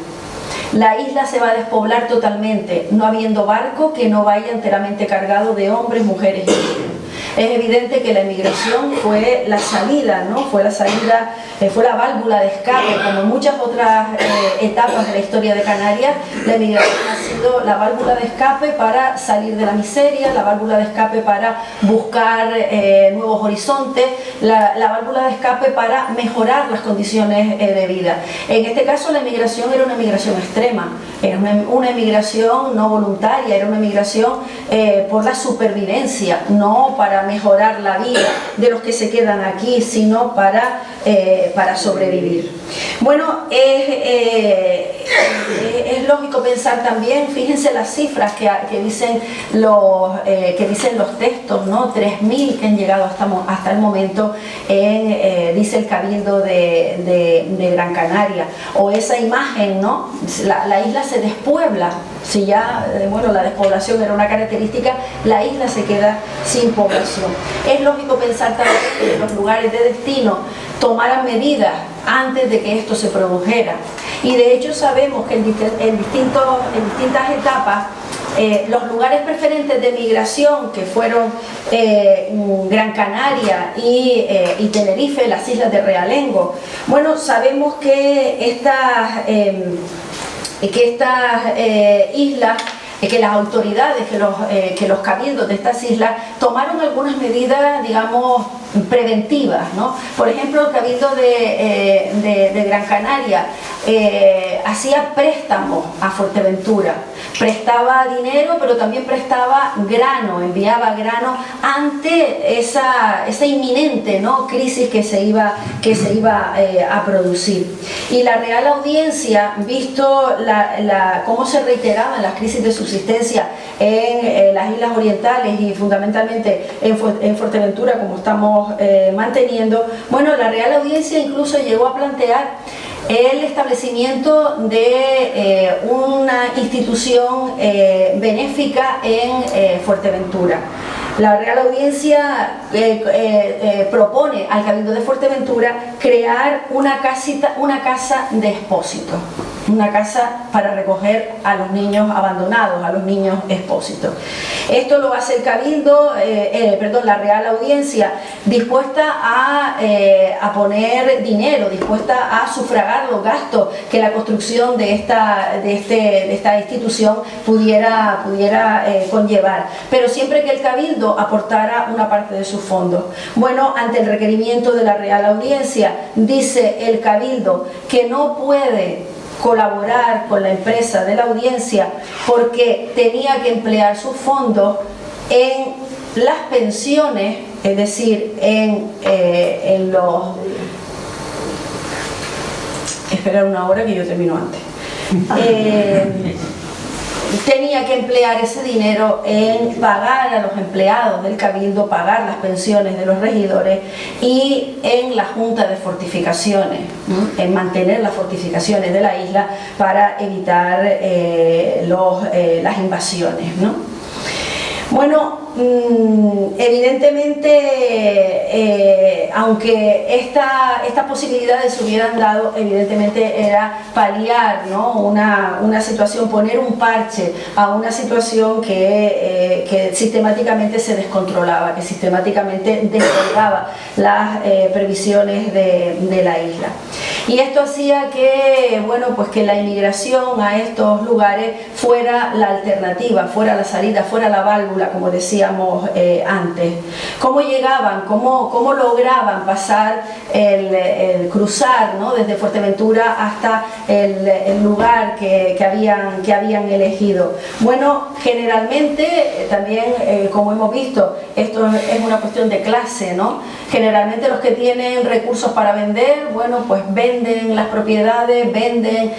A: La isla se va a despoblar totalmente, no habiendo barco que no vaya enteramente cargado de hombres, mujeres y niños. Es evidente que la emigración fue la salida, ¿no? Fue la válvula de escape, como en muchas otras etapas de la historia de Canarias. La emigración ha sido la válvula de escape para salir de la miseria, la válvula de escape para buscar nuevos horizontes, la válvula de escape para mejorar las condiciones de vida. En este caso la emigración era una emigración extrema, era una emigración no voluntaria, era una emigración por la supervivencia, no para mejorar la vida de los que se quedan aquí, sino para sobrevivir. Bueno, es lógico pensar también, fíjense las cifras que dicen los textos, ¿no? 3.000 que han llegado hasta el momento, dice el Cabildo de Gran Canaria, o esa imagen, ¿no? La isla se despuebla. Si ya, bueno, la despoblación era una característica, la isla se queda sin población. Es lógico pensar también que los lugares de destino tomaran medidas antes de que esto se produjera. Y de hecho sabemos que en distintas etapas los lugares preferentes de migración, que fueron Gran Canaria y Tenerife, las islas de Realengo, bueno, sabemos que estas islas, que las autoridades, que los cabildos de estas islas tomaron algunas medidas, digamos, preventivas, ¿no? Por ejemplo, el Cabildo de Gran Canaria hacía préstamos a Fuerteventura, prestaba dinero, pero también prestaba grano, enviaba grano ante esa inminente, ¿no?, crisis que se iba a producir. Y la Real Audiencia, visto cómo se reiteraban las crisis de subsistencia en las islas orientales y fundamentalmente en Fuerteventura, como estamos manteniendo, bueno, la Real Audiencia incluso llegó a plantear el establecimiento de una institución benéfica en Fuerteventura. La Real Audiencia propone al Cabildo de Fuerteventura crear una casa de expósitos, una casa para recoger a los niños abandonados, a los niños expósitos. Esto lo hace el Cabildo, la Real Audiencia, dispuesta a poner dinero, dispuesta a sufragar los gastos que la construcción de esta institución pudiera conllevar, pero siempre que el Cabildo aportara una parte de sus fondos. Bueno, ante el requerimiento de la Real Audiencia, dice el Cabildo que no puede colaborar con la empresa de la audiencia porque tenía que emplear sus fondos en las pensiones, es decir, en esperar una hora que yo termino antes. Tenía que emplear ese dinero en pagar a los empleados del Cabildo, pagar las pensiones de los regidores y en la Junta de Fortificaciones, en mantener las fortificaciones de la isla para evitar las invasiones, ¿no? Bueno, evidentemente, aunque estas posibilidades se hubieran dado, evidentemente era paliar, ¿no?, una situación, poner un parche a una situación que sistemáticamente se descontrolaba, que sistemáticamente descolgaba las previsiones de la isla. Y esto hacía que, bueno, pues que la inmigración a estos lugares fuera la alternativa, fuera la salida, fuera la válvula, como decíamos antes. ¿Cómo llegaban? ¿Cómo lograban pasar el cruzar, ¿no?, desde Fuerteventura hasta el lugar que habían elegido? Bueno, generalmente, también como hemos visto, esto es una cuestión de clase, ¿no? Generalmente los que tienen recursos para vender, bueno, pues venden las propiedades, venden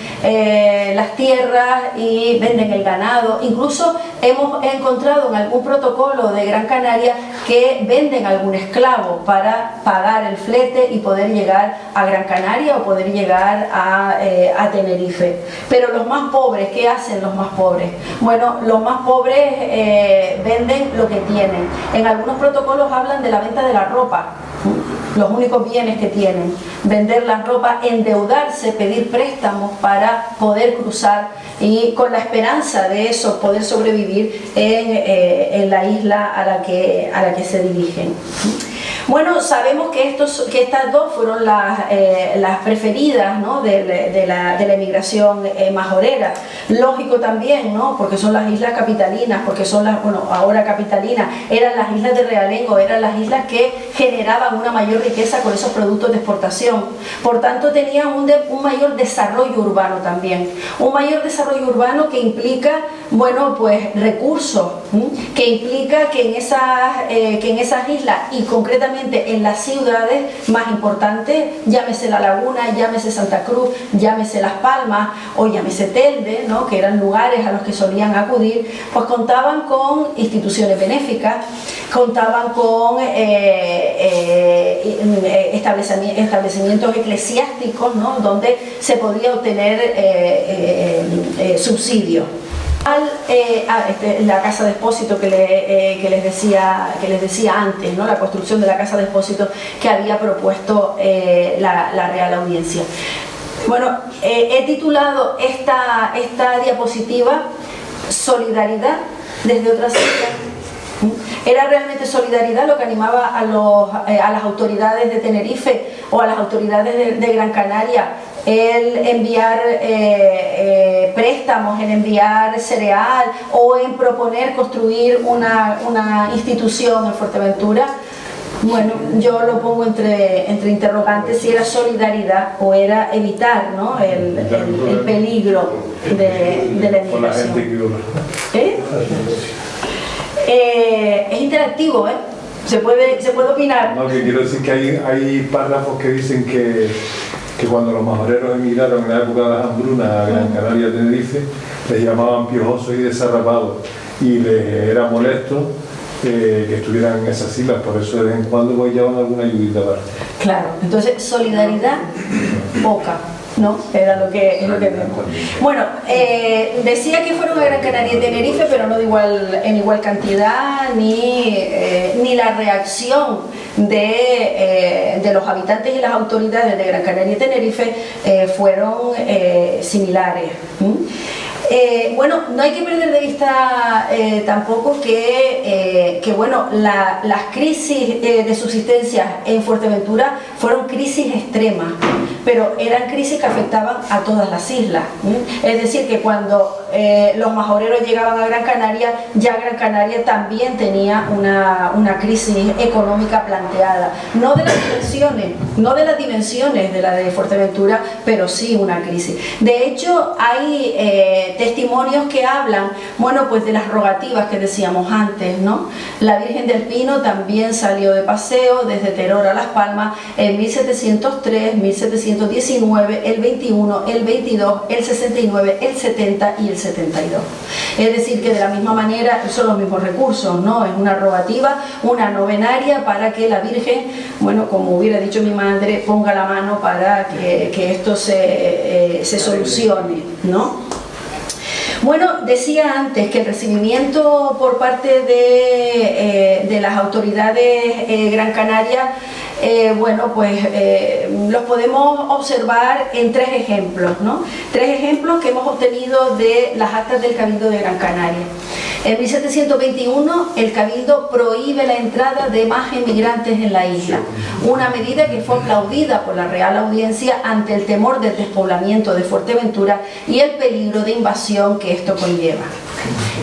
A: las tierras y venden el ganado. Incluso hemos encontrado en algún protocolo de Gran Canaria que venden algún esclavo para pagar el flete y poder llegar a Gran Canaria o poder llegar a Tenerife. Pero los más pobres, ¿qué hacen los más pobres? Bueno, los más pobres venden lo que tienen. En algunos protocolos hablan de la venta de la ropa, los únicos bienes que tienen, vender la ropa, endeudarse, pedir préstamos para poder cruzar y con la esperanza de eso poder sobrevivir en la isla a la que se dirigen. Bueno, sabemos que estas dos fueron las preferidas, ¿no?, de la emigración majorera. Lógico también, ¿no?, porque son las islas capitalinas, porque son ahora capitalinas, eran las islas de realengo, eran las islas que generaban una mayor riqueza con esos productos de exportación. Por tanto, tenían un mayor desarrollo urbano también. Un mayor desarrollo urbano que implica, bueno, pues recursos, que implica que en esas islas y concretamente en las ciudades más importantes, llámese La Laguna, llámese Santa Cruz, llámese Las Palmas o llámese Telde, ¿no?, que eran lugares a los que solían acudir, pues contaban con instituciones benéficas, contaban con establecimientos eclesiásticos, ¿no?, donde se podía obtener subsidios. La casa de expósito que les decía antes, ¿no?, la construcción de la casa de expósito que había propuesto la Real Audiencia. Bueno, he titulado esta diapositiva Solidaridad desde otras islas. ¿Era realmente solidaridad lo que animaba a las autoridades de Tenerife o a las autoridades de Gran Canaria el enviar préstamos, en enviar cereal o en proponer construir una institución en Fuerteventura? Bueno, yo lo pongo entre interrogantes si era solidaridad o era evitar, ¿no?, el peligro de la emigración. Es interactivo, ¿eh? Se puede opinar.
B: No, que quiero decir que hay párrafos que dicen que cuando los majoreros emigraron en la época de las hambrunas a Gran Canaria y Tenerife, les llamaban piojosos y desarrapados y les era molesto que estuvieran en esas islas, por eso de vez en cuando pues llevan alguna ayudita para.
A: Claro, entonces solidaridad poca, ¿no? Era lo que vemos. Bueno, decía que fueron a Gran Canaria y Tenerife, pero no en igual cantidad, ni la reacción de los habitantes y las autoridades de Gran Canaria y Tenerife fueron similares. Bueno, no hay que perder de vista tampoco que bueno, las crisis de subsistencia en Fuerteventura fueron crisis extremas, pero eran crisis que afectaban a todas las islas. Es decir, que cuando los majoreros llegaban a Gran Canaria, ya Gran Canaria también tenía una crisis económica planteada, no de las dimensiones de la de Fuerteventura, pero sí una crisis. De hecho, hay testimonios que hablan, bueno, pues de las rogativas que decíamos antes, ¿no? La Virgen del Pino también salió de paseo desde Teror a Las Palmas en 1703, 1719, el 21, el 22, el 69, el 70 y el 72. Es decir, que de la misma manera son los mismos recursos, ¿no? Es una rogativa, una novenaria para que la Virgen, bueno, como hubiera dicho mi madre, ponga la mano para que esto se solucione, ¿no? Bueno, decía antes que el recibimiento por parte de las autoridades Gran Canaria, bueno, pues los podemos observar en tres ejemplos, ¿no? Tres ejemplos que hemos obtenido de las actas del Cabildo de Gran Canaria. En 1721 el Cabildo prohíbe la entrada de más emigrantes en la isla, una medida que fue aplaudida por la Real Audiencia ante el temor del despoblamiento de Fuerteventura y el peligro de invasión que esto conlleva.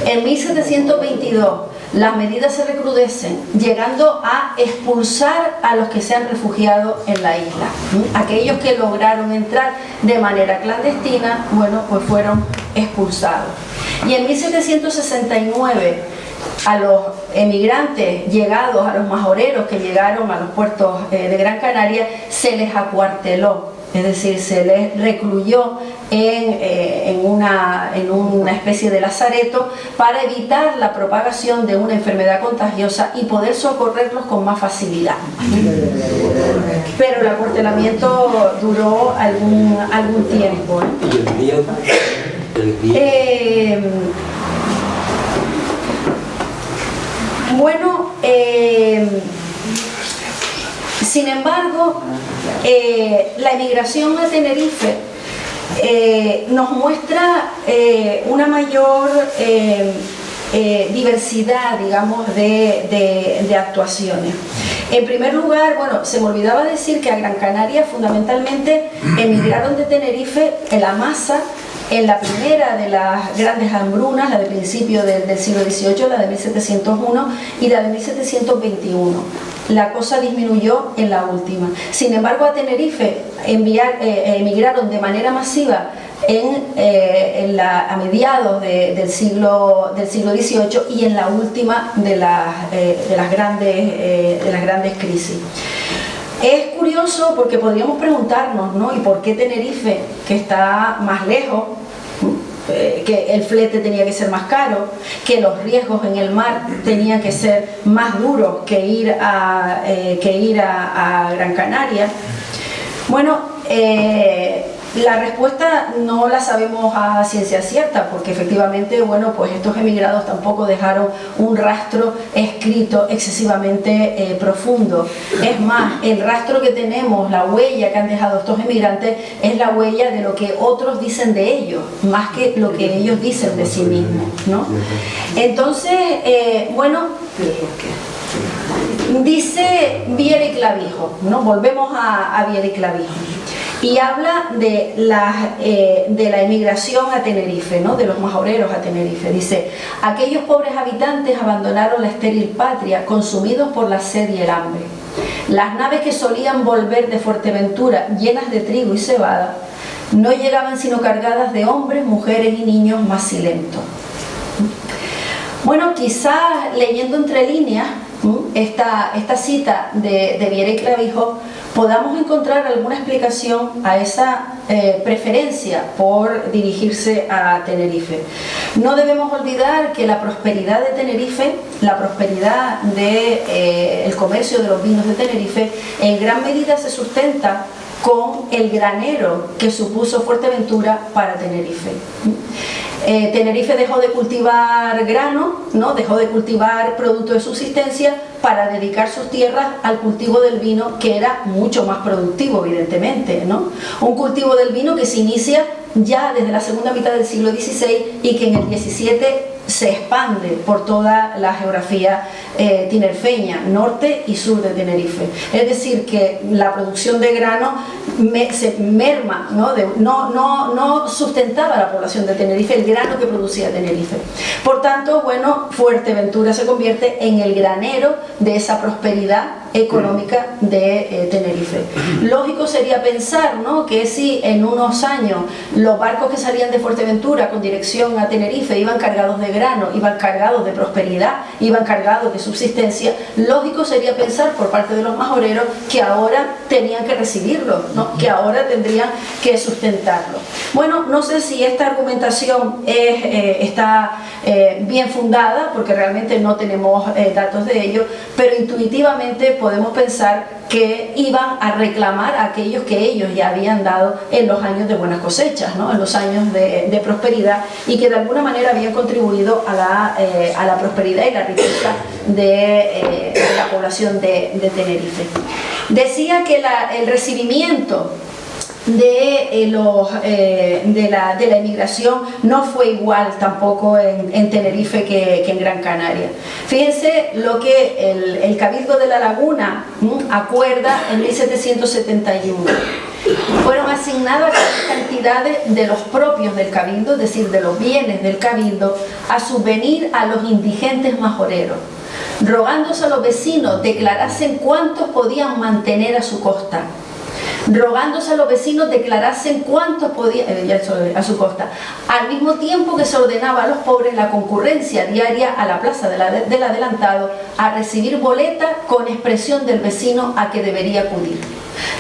A: En 1722 las medidas se recrudecen, llegando a expulsar a los que se han refugiado en la isla. Aquellos que lograron entrar de manera clandestina, bueno, pues fueron expulsados. Y en 1769 a los emigrantes llegados, a los majoreros que llegaron a los puertos de Gran Canaria, se les acuarteló, es decir, se les recluyó en una especie de lazareto para evitar la propagación de una enfermedad contagiosa y poder socorrerlos con más facilidad. Pero el acuartelamiento duró algún tiempo.
C: ¿Y el día?
A: Bueno, sin embargo, la emigración a Tenerife nos muestra una mayor diversidad, digamos, de actuaciones. En primer lugar, bueno, se me olvidaba decir que a Gran Canaria fundamentalmente emigraron de Tenerife en la masa en la primera de las grandes hambrunas, la de principio del siglo XVIII, la de 1701 y la de 1721. La cosa disminuyó en la última. Sin embargo, a Tenerife emigraron de manera masiva a mediados del siglo XVIII y en la última de las grandes crisis. Es curioso porque podríamos preguntarnos, ¿no? ¿Y por qué Tenerife, que está más lejos, que el flete tenía que ser más caro, que los riesgos en el mar tenían que ser más duros que ir a Gran Canaria? Bueno, la respuesta no la sabemos a ciencia cierta, porque efectivamente, bueno, pues estos emigrados tampoco dejaron un rastro escrito excesivamente profundo. Es más, el rastro que tenemos, la huella que han dejado estos emigrantes, es la huella de lo que otros dicen de ellos, más que lo que ellos dicen de sí mismos, ¿no? Entonces, bueno, dice Viera y Clavijo, ¿no? Volvemos a Viera y Clavijo. Y habla de la emigración a Tenerife, ¿no? De los majoreros a Tenerife. Dice: aquellos pobres habitantes abandonaron la estéril patria, consumidos por la sed y el hambre. Las naves que solían volver de Fuerteventura llenas de trigo y cebada no llegaban sino cargadas de hombres, mujeres y niños macilentos. Bueno, quizás leyendo entre líneas esta cita de Viera y Clavijo podamos encontrar alguna explicación a esa preferencia por dirigirse a Tenerife. No debemos olvidar que la prosperidad de Tenerife, la prosperidad del comercio de los vinos de Tenerife, en gran medida se sustenta con el granero que supuso Fuerteventura para Tenerife. Tenerife dejó de cultivar grano, ¿no? Dejó de cultivar producto de subsistencia para dedicar sus tierras al cultivo del vino, que era mucho más productivo, evidentemente, ¿no? Un cultivo del vino que se inicia ya desde la segunda mitad del siglo XVI y que en el XVII se expande por toda la geografía tinerfeña, norte y sur de Tenerife. Es decir, que la producción de grano se merma, ¿no? No sustentaba a la población de Tenerife el grano que producía Tenerife. Por tanto, bueno, Fuerteventura se convierte en el granero de esa prosperidad económica de Tenerife. Lógico sería pensar, ¿no?, que si en unos años los barcos que salían de Fuerteventura con dirección a Tenerife iban cargados de grano, iban cargados de prosperidad, iban cargados de subsistencia, lógico sería pensar por parte de los majoreros que ahora tenían que recibirlo, ¿no?, que ahora tendrían que sustentarlo. Bueno, no sé si esta argumentación está bien fundada, porque realmente no tenemos datos de ello, pero intuitivamente podemos pensar que iban a reclamar a aquellos que ellos ya habían dado en los años de buenas cosechas, ¿no?, en los años de prosperidad, y que de alguna manera habían contribuido a la prosperidad y la riqueza de la población de Tenerife. Decía que el recibimiento de la emigración no fue igual tampoco en Tenerife que en Gran Canaria. Fíjense lo que el Cabildo de La Laguna acuerda en 1771. Fueron asignadas cantidades de los propios del Cabildo, es decir, de los bienes del Cabildo, a subvenir a los indigentes majoreros, rogándose a los vecinos declarasen cuántos podían mantener a su costa. Rogándose a los vecinos declarasen cuántos podían a su costa, al mismo tiempo que se ordenaba a los pobres la concurrencia diaria a la plaza del adelantado a recibir boleta con expresión del vecino a que debería acudir.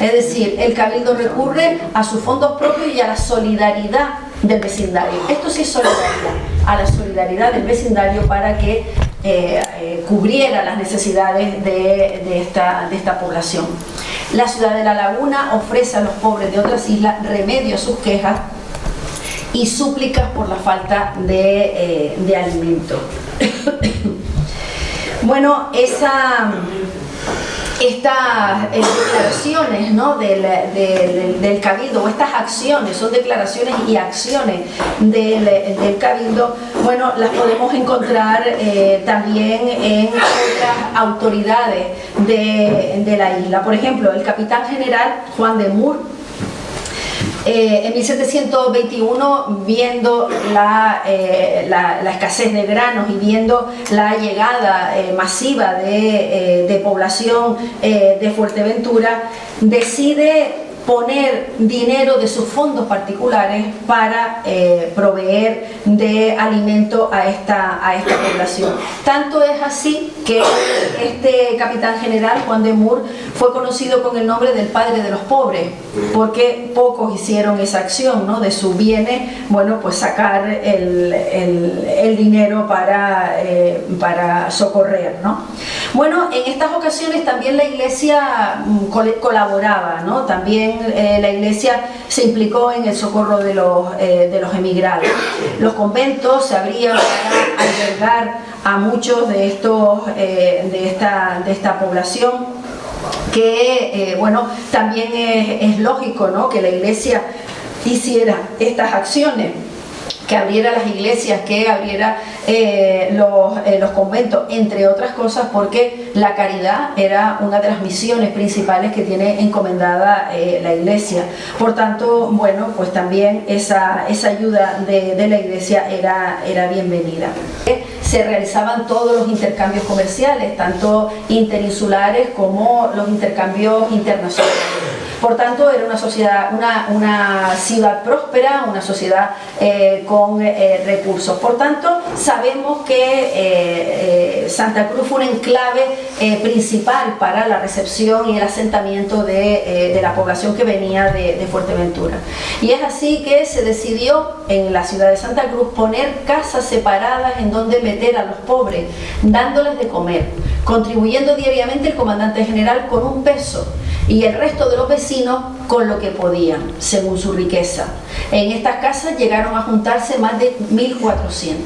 A: Es decir, el Cabildo recurre a sus fondos propios y a la solidaridad del vecindario. Esto sí es solidaridad, a la solidaridad del vecindario para que cubriera las necesidades de esta población. La ciudad de La Laguna ofrece a los pobres de otras islas remedio a sus quejas y súplicas por la falta de alimento. Bueno, estas declaraciones, ¿no?, del Cabildo, o estas acciones, son declaraciones y acciones del Cabildo, bueno, las podemos encontrar también en otras autoridades de la isla. Por ejemplo, el capitán general Juan de Mur, en 1721, viendo la escasez de granos y viendo la llegada masiva de población de Fuerteventura, decide poner dinero de sus fondos particulares para proveer de alimento a esta población. Tanto es así que este capitán general, Juan de Mur, fue conocido con el nombre del padre de los pobres, porque pocos hicieron esa acción, ¿no?, de sus bienes, bueno, pues sacar el dinero para socorrer, ¿no? Bueno, en estas ocasiones también la Iglesia colaboraba, ¿no? También la Iglesia se implicó en el socorro de los emigrados. Los conventos se abrían para albergar a muchos de esta población, que bueno, también es lógico, ¿no?, que la Iglesia hiciera estas acciones, que abriera las iglesias, que abriera los conventos, entre otras cosas, porque la caridad era una de las misiones principales que tiene encomendada la Iglesia. Por tanto, bueno, pues también esa ayuda de la Iglesia era bienvenida. Se realizaban todos los intercambios comerciales, tanto interinsulares como los intercambios internacionales. Por tanto, era una sociedad, una ciudad próspera, una sociedad con recursos. Por tanto, sabemos que Santa Cruz fue un enclave principal para la recepción y el asentamiento de la población que venía de Fuerteventura. Y es así que se decidió en la ciudad de Santa Cruz poner casas separadas en donde meter a los pobres, dándoles de comer, contribuyendo diariamente el comandante general con un peso y el resto de los vecinos con lo que podían, según su riqueza. En estas casas llegaron a juntarse más de 1.400.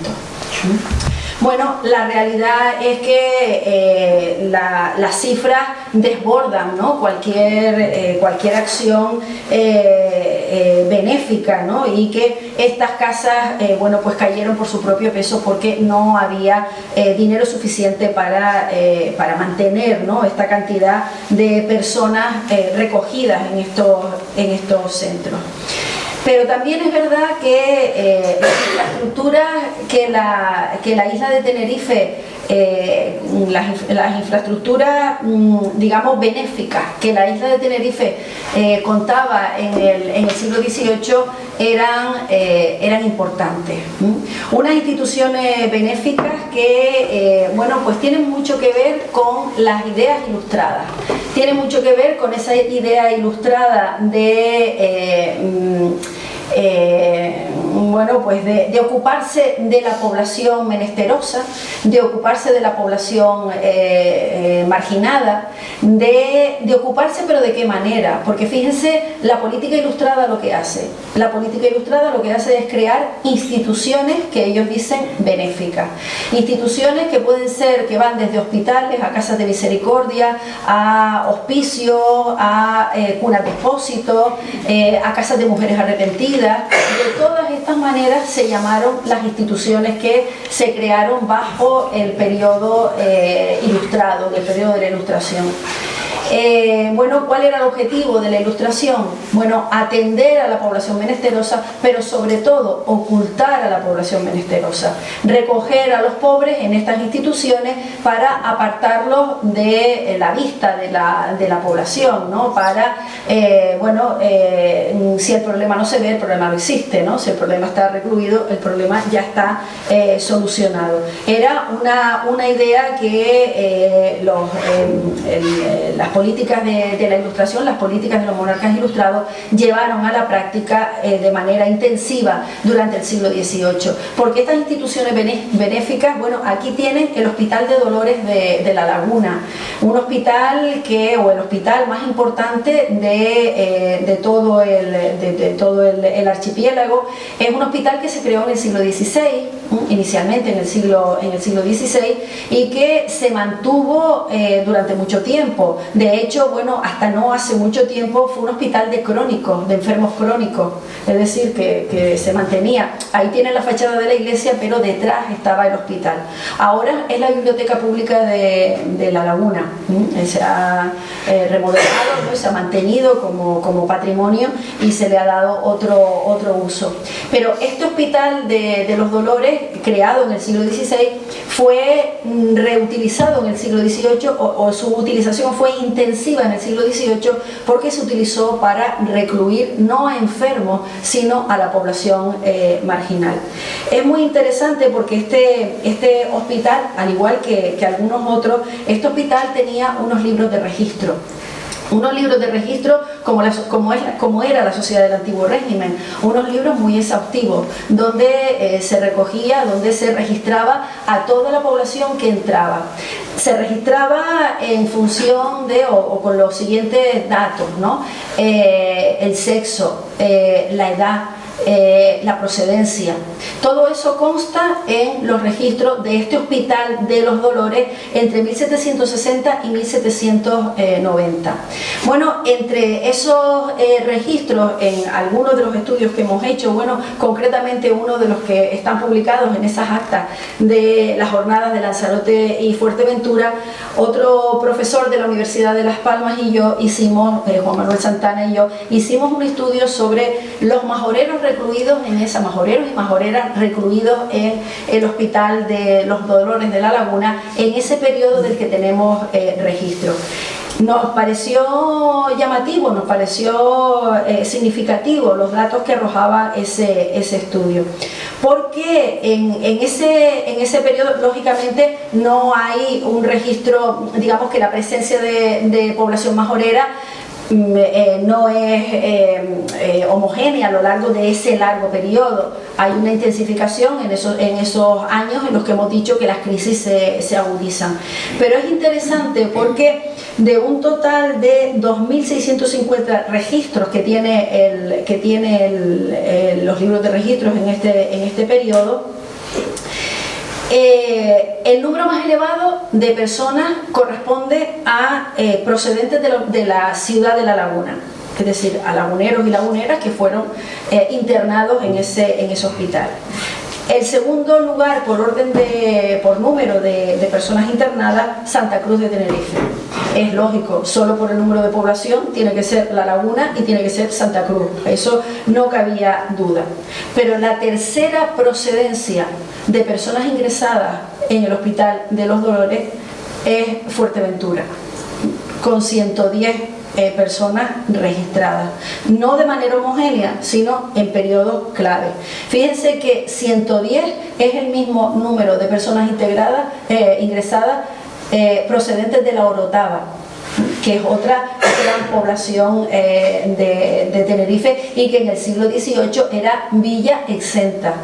A: Bueno, la realidad es que las cifras desbordan, ¿no?, cualquier acción benéfica, ¿no? Y que estas casas bueno, pues cayeron por su propio peso porque no había dinero suficiente para mantener, ¿no?, esta cantidad de personas recogidas en estos centros. Pero también es verdad que la infraestructura que la isla de Tenerife, las infraestructuras, digamos, benéficas que la isla de Tenerife contaba en el siglo XVIII eran importantes. Unas instituciones benéficas que, bueno, pues tienen mucho que ver con las ideas ilustradas, tienen mucho que ver con esa idea ilustrada de bueno, pues de ocuparse de la población menesterosa, de ocuparse de la población marginada, de ocuparse, pero ¿de qué manera? Porque fíjense, la política ilustrada lo que hace. La política ilustrada lo que hace es crear instituciones que ellos dicen benéficas. Instituciones que pueden ser, que van desde hospitales a casas de misericordia, a hospicios, a cunas de expósitos, a casas de mujeres arrepentidas. De todas estas maneras se llamaron las instituciones que se crearon bajo el periodo ilustrado, del periodo de la Ilustración. Bueno, ¿cuál era el objetivo de la Ilustración? Bueno, atender a la población menesterosa, pero sobre todo ocultar a la población menesterosa, recoger a los pobres en estas instituciones para apartarlos de la vista de la población, ¿no? Para, bueno, si el problema no se ve, el problema no existe, ¿no? Si el problema está recluido, el problema ya está solucionado. Era una idea que las políticas de la Ilustración, las políticas de los monarcas ilustrados, llevaron a la práctica de manera intensiva durante el siglo XVIII. Porque estas instituciones benéficas, bueno, aquí tienen el Hospital de Dolores de La Laguna, un hospital o el hospital más importante de todo el archipiélago. Es un hospital que se creó en el siglo XVI, inicialmente en el siglo XVI, y que se mantuvo durante mucho tiempo. De hecho, bueno, hasta no hace mucho tiempo fue un hospital de crónicos, de enfermos crónicos, es decir, que se mantenía. Ahí tienen la fachada de la iglesia, pero detrás estaba el hospital. Ahora es la biblioteca pública de La Laguna. Se ha remodelado, ¿no? Se ha mantenido como patrimonio y se le ha dado otro uso. Pero este hospital de los Dolores, creado en el siglo XVI, fue reutilizado en el siglo XVIII, o su utilización fue intensiva en el siglo XVIII, porque se utilizó para recluir no a enfermos, sino a la población marginal. Es muy interesante porque este hospital, al igual que algunos otros, este hospital tenía unos libros de registro. Unos libros de registro como era la sociedad del antiguo régimen, unos libros muy exhaustivos, donde se recogía, donde se registraba a toda la población que entraba. Se registraba en función de, o con los siguientes datos, ¿no? El sexo, la edad, la procedencia. Todo eso consta en los registros de este Hospital de los Dolores entre 1760 y 1790. Bueno, entre esos registros, en algunos de los estudios que hemos hecho, bueno, concretamente uno de los que están publicados en esas actas de las jornadas de Lanzarote y Fuerteventura, otro profesor de la Universidad de Las Palmas y yo hicimos, Juan Manuel Santana y yo, hicimos un estudio sobre los majoreros recluidos majoreros y majoreras recluidos en el Hospital de los Dolores de La Laguna en ese periodo del que tenemos registro. Nos pareció llamativo, nos pareció significativo los datos que arrojaba ese estudio, porque en ese periodo lógicamente no hay un registro, digamos que la presencia de población majorera no es homogénea a lo largo de ese largo periodo. Hay una intensificación en esos años en los que hemos dicho que las crisis se agudizan. Pero es interesante porque de un total de 2.650 registros que tiene los libros de registros en este periodo, el número más elevado de personas corresponde a procedentes de la ciudad de La Laguna. es decir, a laguneros y laguneras que fueron internados en ese hospital. El segundo lugar por número de personas internadas, Santa Cruz de Tenerife. Es lógico, solo por el número de población tiene que ser La Laguna y tiene que ser Santa Cruz, eso no cabía duda. Pero la tercera procedencia de personas ingresadas en el Hospital de los Dolores es Fuerteventura, con 110 personas registradas, no de manera homogénea, sino en periodos clave. Fíjense que 110 es el mismo número de personas ingresadas procedentes de La Orotava, que es otra gran población de Tenerife y que en el siglo XVIII era villa exenta.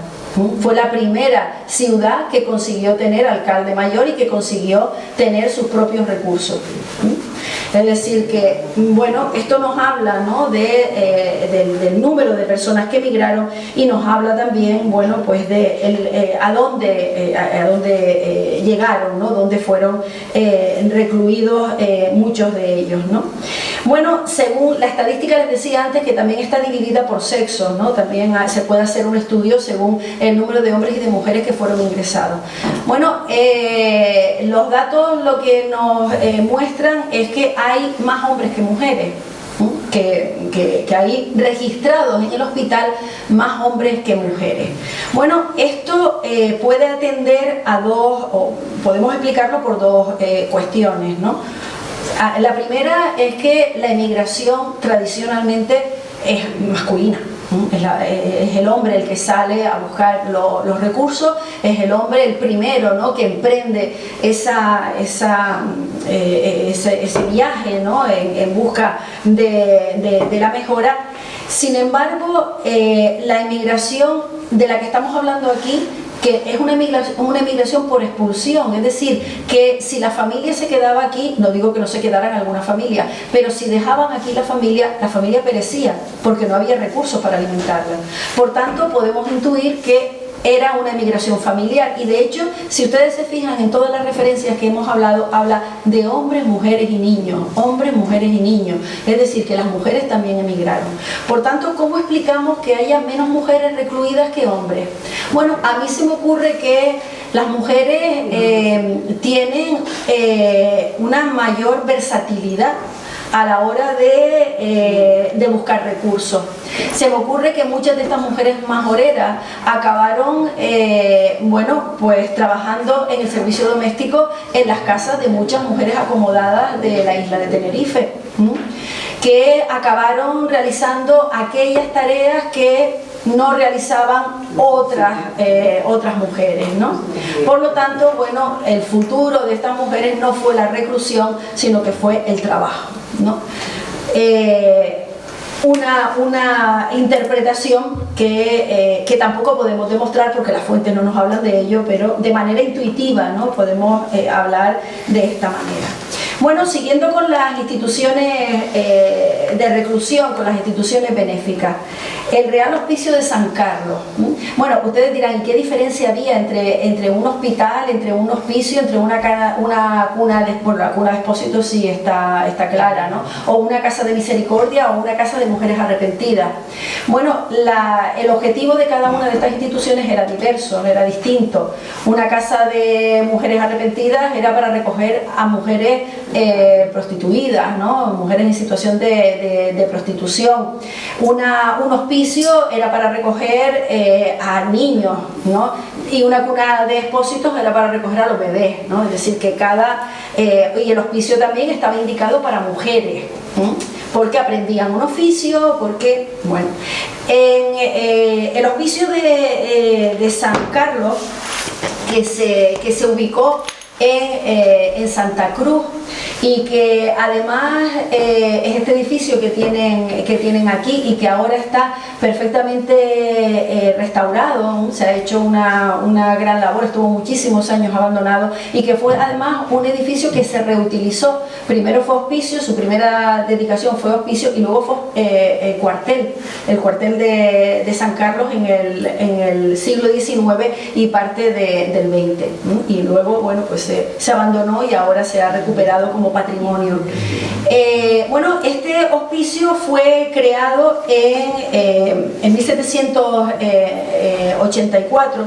A: Fue la primera ciudad que consiguió tener alcalde mayor y que consiguió tener sus propios recursos. Es decir que, bueno, esto nos habla, ¿no?, del número de personas que emigraron y nos habla también, bueno, pues de a dónde llegaron, ¿no?, dónde fueron recluidos muchos de ellos, ¿no? Bueno, según la estadística les decía antes que también está dividida por sexo, ¿no? También se puede hacer un estudio según el número de hombres y de mujeres que fueron ingresados. Bueno, los datos lo que nos muestran es que hay más hombres que mujeres, ¿no? que hay registrados en el hospital más hombres que mujeres. Bueno, esto puede atender a dos, o podemos explicarlo por dos cuestiones, ¿no? La primera es que la emigración tradicionalmente es masculina. Es el hombre el que sale a buscar los recursos, es el hombre el primero, ¿no?, que emprende ese viaje, ¿no?, en busca de la mejora. Sin embargo, la emigración de la que estamos hablando aquí, que es una emigración por expulsión, es decir, que si la familia se quedaba aquí, no digo que no se quedara en alguna familia, pero si dejaban aquí la familia perecía, porque no había recursos para alimentarla. Por tanto, podemos intuir que era una emigración familiar, y de hecho, si ustedes se fijan en todas las referencias que hemos hablado, habla de hombres, mujeres y niños, hombres, mujeres y niños, es decir, que las mujeres también emigraron. Por tanto, ¿cómo explicamos que haya menos mujeres recluidas que hombres? Bueno, a mí se me ocurre que las mujeres tienen una mayor versatilidad a la hora de buscar recursos. Se me ocurre que muchas de estas mujeres majoreras acabaron bueno, pues trabajando en el servicio doméstico en las casas de muchas mujeres acomodadas de la isla de Tenerife, que acabaron realizando aquellas tareas que no realizaban otras mujeres, ¿no? Por lo tanto, bueno, el futuro de estas mujeres no fue la reclusión, sino que fue el trabajo, ¿no? Una interpretación que tampoco podemos demostrar porque las fuentes no nos hablan de ello, pero de manera intuitiva, ¿no?, podemos hablar de esta manera. Bueno, siguiendo con las instituciones de reclusión, con las instituciones benéficas, el Real Hospicio de San Carlos. Bueno, ustedes dirán, ¿qué diferencia había entre un hospital, entre un hospicio, entre una cuna de expósitos? Sí, está clara, ¿no? O una casa de misericordia o una casa de mujeres arrepentidas. Bueno, el objetivo de cada una de estas instituciones era diverso, era distinto. Una casa de mujeres arrepentidas era para recoger a mujeres prostituidas, ¿no?, mujeres en situación de prostitución. Un hospicio era para recoger a niños, ¿no?, y una cuna de expósitos era para recoger a los bebés, ¿no? Es decir, que y el hospicio también estaba indicado para mujeres, ¿no?, porque aprendían un oficio, porque, bueno, en el hospicio de San Carlos, que se ubicó en Santa Cruz, y que además es este edificio que tienen aquí y que ahora está perfectamente restaurado. Se ha hecho una gran labor, estuvo muchísimos años abandonado, y que fue además un edificio que se reutilizó. Primero fue hospicio, su primera dedicación fue hospicio, y luego fue el cuartel de San Carlos en el siglo XIX y parte del XX, y luego, bueno, pues se abandonó y ahora se ha recuperado como como patrimonio. Bueno, este hospicio fue creado en 1784,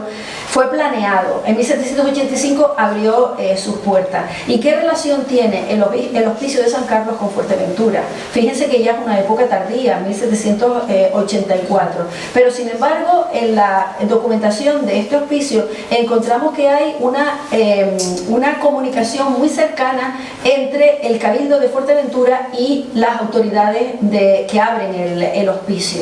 A: fue planeado, en 1785 abrió sus puertas. ¿Y qué relación tiene el hospicio de San Carlos con Fuerteventura? Fíjense que ya es una época tardía, 1784, pero sin embargo en la documentación de este hospicio encontramos que hay una comunicación muy cercana entre el Cabildo de Fuerteventura y las autoridades que abren el hospicio.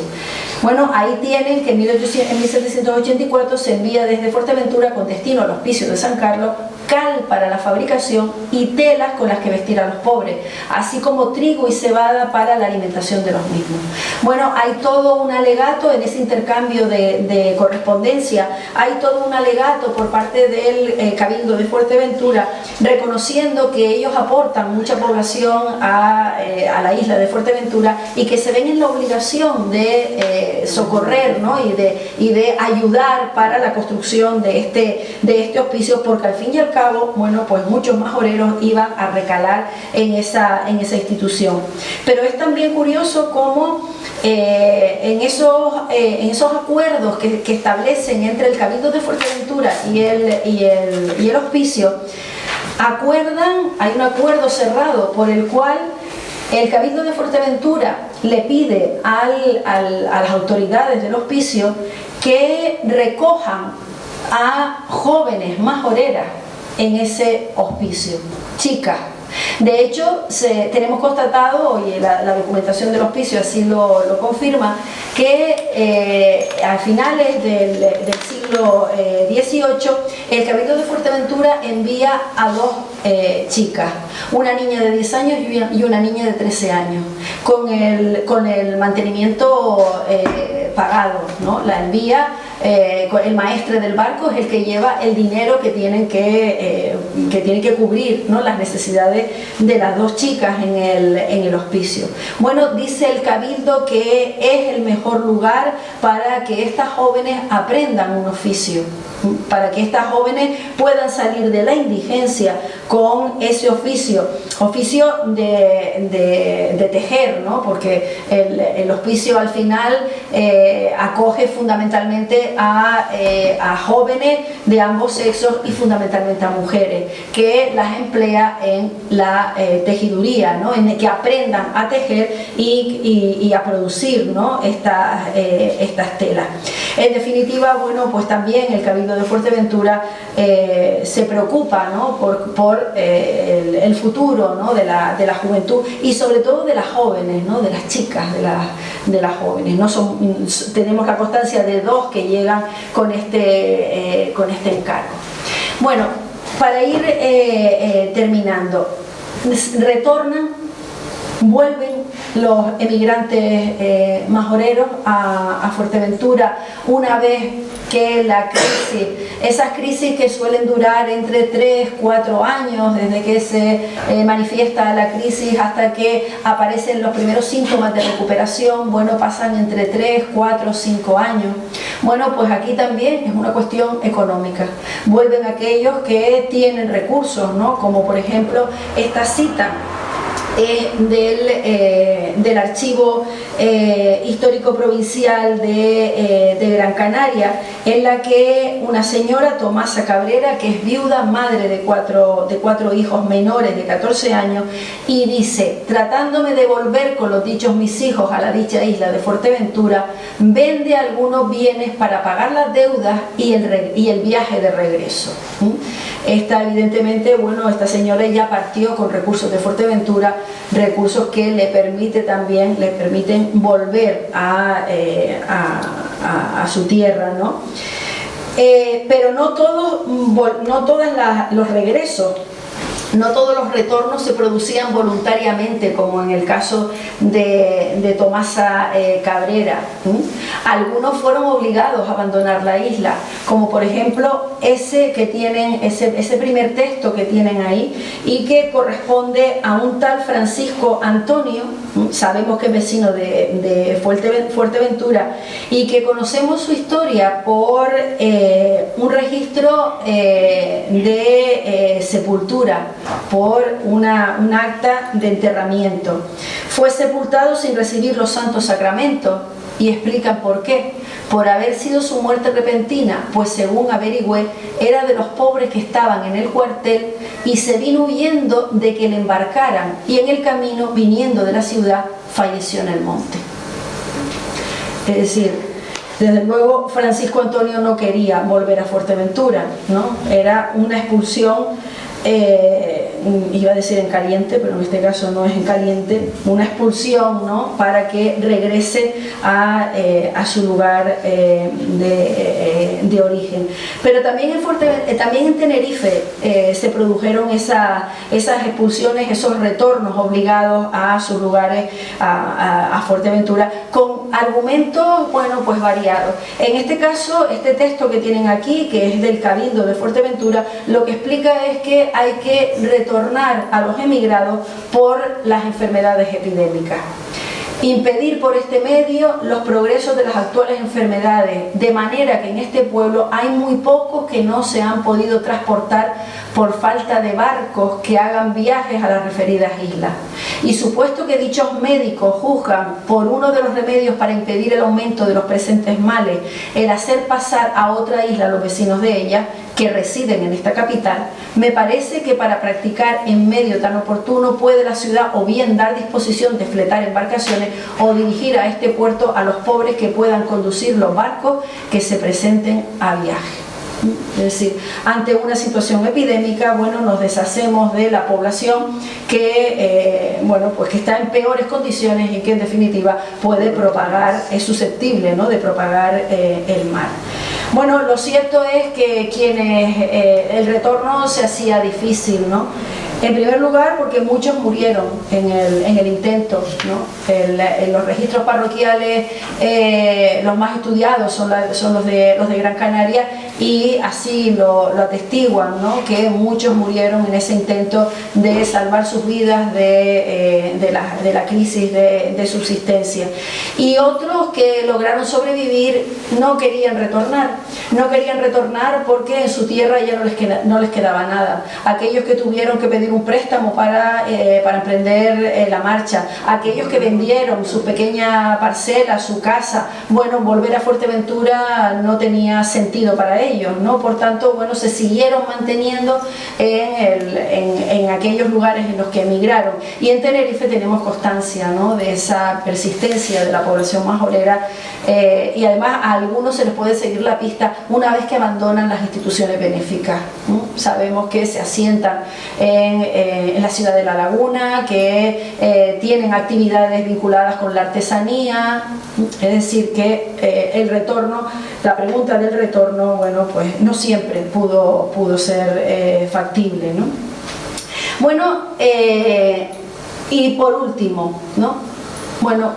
A: Bueno, ahí tienen que en 1784 se envía desde Fuerteventura con destino al hospicio de San Carlos cal para la fabricación y telas con las que vestir a los pobres, así como trigo y cebada para la alimentación de los mismos. Bueno, hay todo un alegato en ese intercambio de correspondencia, hay todo un alegato por parte del Cabildo de Fuerteventura reconociendo que ellos aportan mucha población a la isla de Fuerteventura y que se ven en la obligación de socorrer, ¿no? y de ayudar para la construcción de este hospicio, porque al fin y al cabo, bueno, pues muchos majoreros iban a recalar en esa institución. Pero es también curioso cómo en esos acuerdos que establecen entre el Cabildo de Fuerteventura y el hospicio, hay un acuerdo cerrado por el cual el Cabildo de Fuerteventura le pide a las autoridades del hospicio que recojan a jóvenes majoreras en ese hospicio, chicas. De hecho, tenemos constatado, y la documentación del hospicio así lo confirma, que a finales del siglo XVIII el Cabildo de Fuerteventura envía a dos chicas, una niña de 10 años y una niña de 13 años, con el mantenimiento pagado, ¿no? La envía, el maestre del barco es el que lleva el dinero que tienen que cubrir, ¿no? Las necesidades de las dos chicas en el hospicio. Bueno, dice el Cabildo que es el mejor lugar para que estas jóvenes aprendan un oficio, para que estas jóvenes puedan salir de la indigencia con ese oficio de tejer, ¿no? Porque el hospicio al final acoge fundamentalmente a jóvenes de ambos sexos y fundamentalmente a mujeres, que las emplea en la tejiduría, ¿no? En que aprendan a tejer y a producir, ¿no? estas telas. En definitiva, bueno, pues también el Cabildo de Fuerteventura se preocupa, ¿no? por el futuro, ¿no? de la juventud y sobre todo de las jóvenes, ¿no? De las chicas, de las jóvenes. Tenemos la constancia de dos que llegan con este encargo. Bueno, para ir terminando, vuelven los emigrantes majoreros a Fuerteventura una vez que la crisis, esas crisis que suelen durar entre 3-4 años, desde que se manifiesta la crisis hasta que aparecen los primeros síntomas de recuperación, bueno, pasan entre 3, 4, 5 años. Bueno, pues aquí también es una cuestión económica. Vuelven aquellos que tienen recursos, ¿no? Como por ejemplo esta cita del Archivo Histórico Provincial de Gran Canaria, en la que una señora, Tomasa Cabrera, que es viuda, madre de cuatro hijos menores de 14 años, y dice: tratándome de volver con los dichos mis hijos a la dicha isla de Fuerteventura, vende algunos bienes para pagar las deudas y el viaje de regreso. Evidentemente, bueno, esta señora ya partió con recursos de Fuerteventura, recursos que le permiten volver a su tierra, ¿no? Pero no todos los regresos, no todos los retornos se producían voluntariamente, como en el caso de de Tomasa Cabrera. Algunos fueron obligados a abandonar la isla, como por ejemplo ese primer texto que tienen ahí, y que corresponde a un tal Francisco Antonio, sabemos que es vecino de Fuerteventura, y que conocemos su historia por un registro de sepultura, por un acta de enterramiento. Fue sepultado sin recibir los santos sacramentos, y explican por qué. Por haber sido su muerte repentina, pues según averigüé, era de los pobres que estaban en el cuartel y se vino huyendo de que le embarcaran, y en el camino, viniendo de la ciudad, falleció en el monte. Es decir, desde luego Francisco Antonio no quería volver a Fuerteventura, ¿no? Era una expulsión, iba a decir en caliente, pero en este caso no es en caliente, una expulsión, ¿no?, para que regrese a su lugar de origen. Pero también en Tenerife se produjeron esas expulsiones, esos retornos obligados a sus lugares, a Fuerteventura, con argumentos, bueno, pues variados. En este caso, este texto que tienen aquí, que es del Cabildo de Fuerteventura, lo que explica es que hay que retornar a los emigrados por las enfermedades epidémicas. Impedir por este medio los progresos de las actuales enfermedades, de manera que en este pueblo hay muy pocos que no se han podido transportar por falta de barcos que hagan viajes a las referidas islas. Y supuesto que dichos médicos juzgan por uno de los remedios para impedir el aumento de los presentes males el hacer pasar a otra isla a los vecinos de ella, que residen en esta capital, me parece que para practicar en medio tan oportuno puede la ciudad o bien dar disposición de fletar embarcaciones o dirigir a este puerto a los pobres que puedan conducir los barcos que se presenten a viaje. Es decir, ante una situación epidémica, bueno, nos deshacemos de la población que, bueno, pues que está en peores condiciones y que en definitiva puede propagar, es susceptible, ¿no?, de propagar el mal. Bueno, lo cierto es que el retorno se hacía difícil, ¿no? En primer lugar, porque muchos murieron en el intento, ¿no? En los registros parroquiales, los más estudiados son los de Gran Canaria, y así lo atestiguan, ¿no?, que muchos murieron en ese intento de salvar sus vidas de la crisis de subsistencia. Y otros que lograron sobrevivir no querían retornar porque en su tierra ya no les quedaba nada. Aquellos que tuvieron que pedir un préstamo para emprender la marcha, aquellos que vendieron su pequeña parcela, su casa, bueno, volver a Fuerteventura no tenía sentido para ellos, ¿no? Por tanto, bueno, se siguieron manteniendo en aquellos lugares en los que emigraron. Y en Tenerife tenemos constancia, ¿no?, de esa persistencia de la población majorera, y además a algunos se les puede seguir la pista una vez que abandonan las instituciones benéficas, ¿no? Sabemos que se asientan en la ciudad de La Laguna, que tienen actividades vinculadas con la artesanía, es decir, que el retorno, la pregunta del retorno, bueno, pues no siempre pudo ser factible, ¿no? Bueno, y por último, ¿no?, bueno,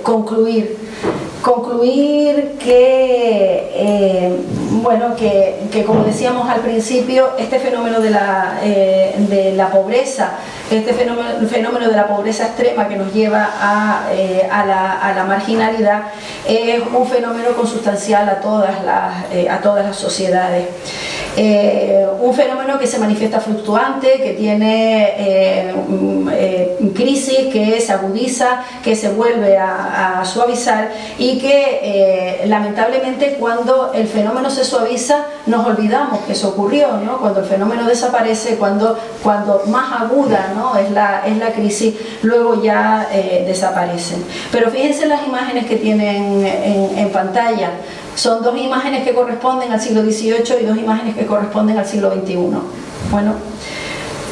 A: concluir que, bueno, que como decíamos al principio, este fenómeno de la pobreza, este fenómeno de la pobreza extrema que nos lleva a la marginalidad, es un fenómeno consustancial a todas las sociedades. Un fenómeno que se manifiesta fluctuante, que tiene crisis, que se agudiza, que se vuelve a suavizar, y que lamentablemente cuando el fenómeno se suaviza nos olvidamos que eso ocurrió, ¿no? Cuando el fenómeno desaparece, cuando más aguda, ¿no?, es la crisis, luego ya desaparecen. Pero fíjense las imágenes que tienen en pantalla. Son dos imágenes que corresponden al siglo XVIII y dos imágenes que corresponden al siglo XXI. Bueno,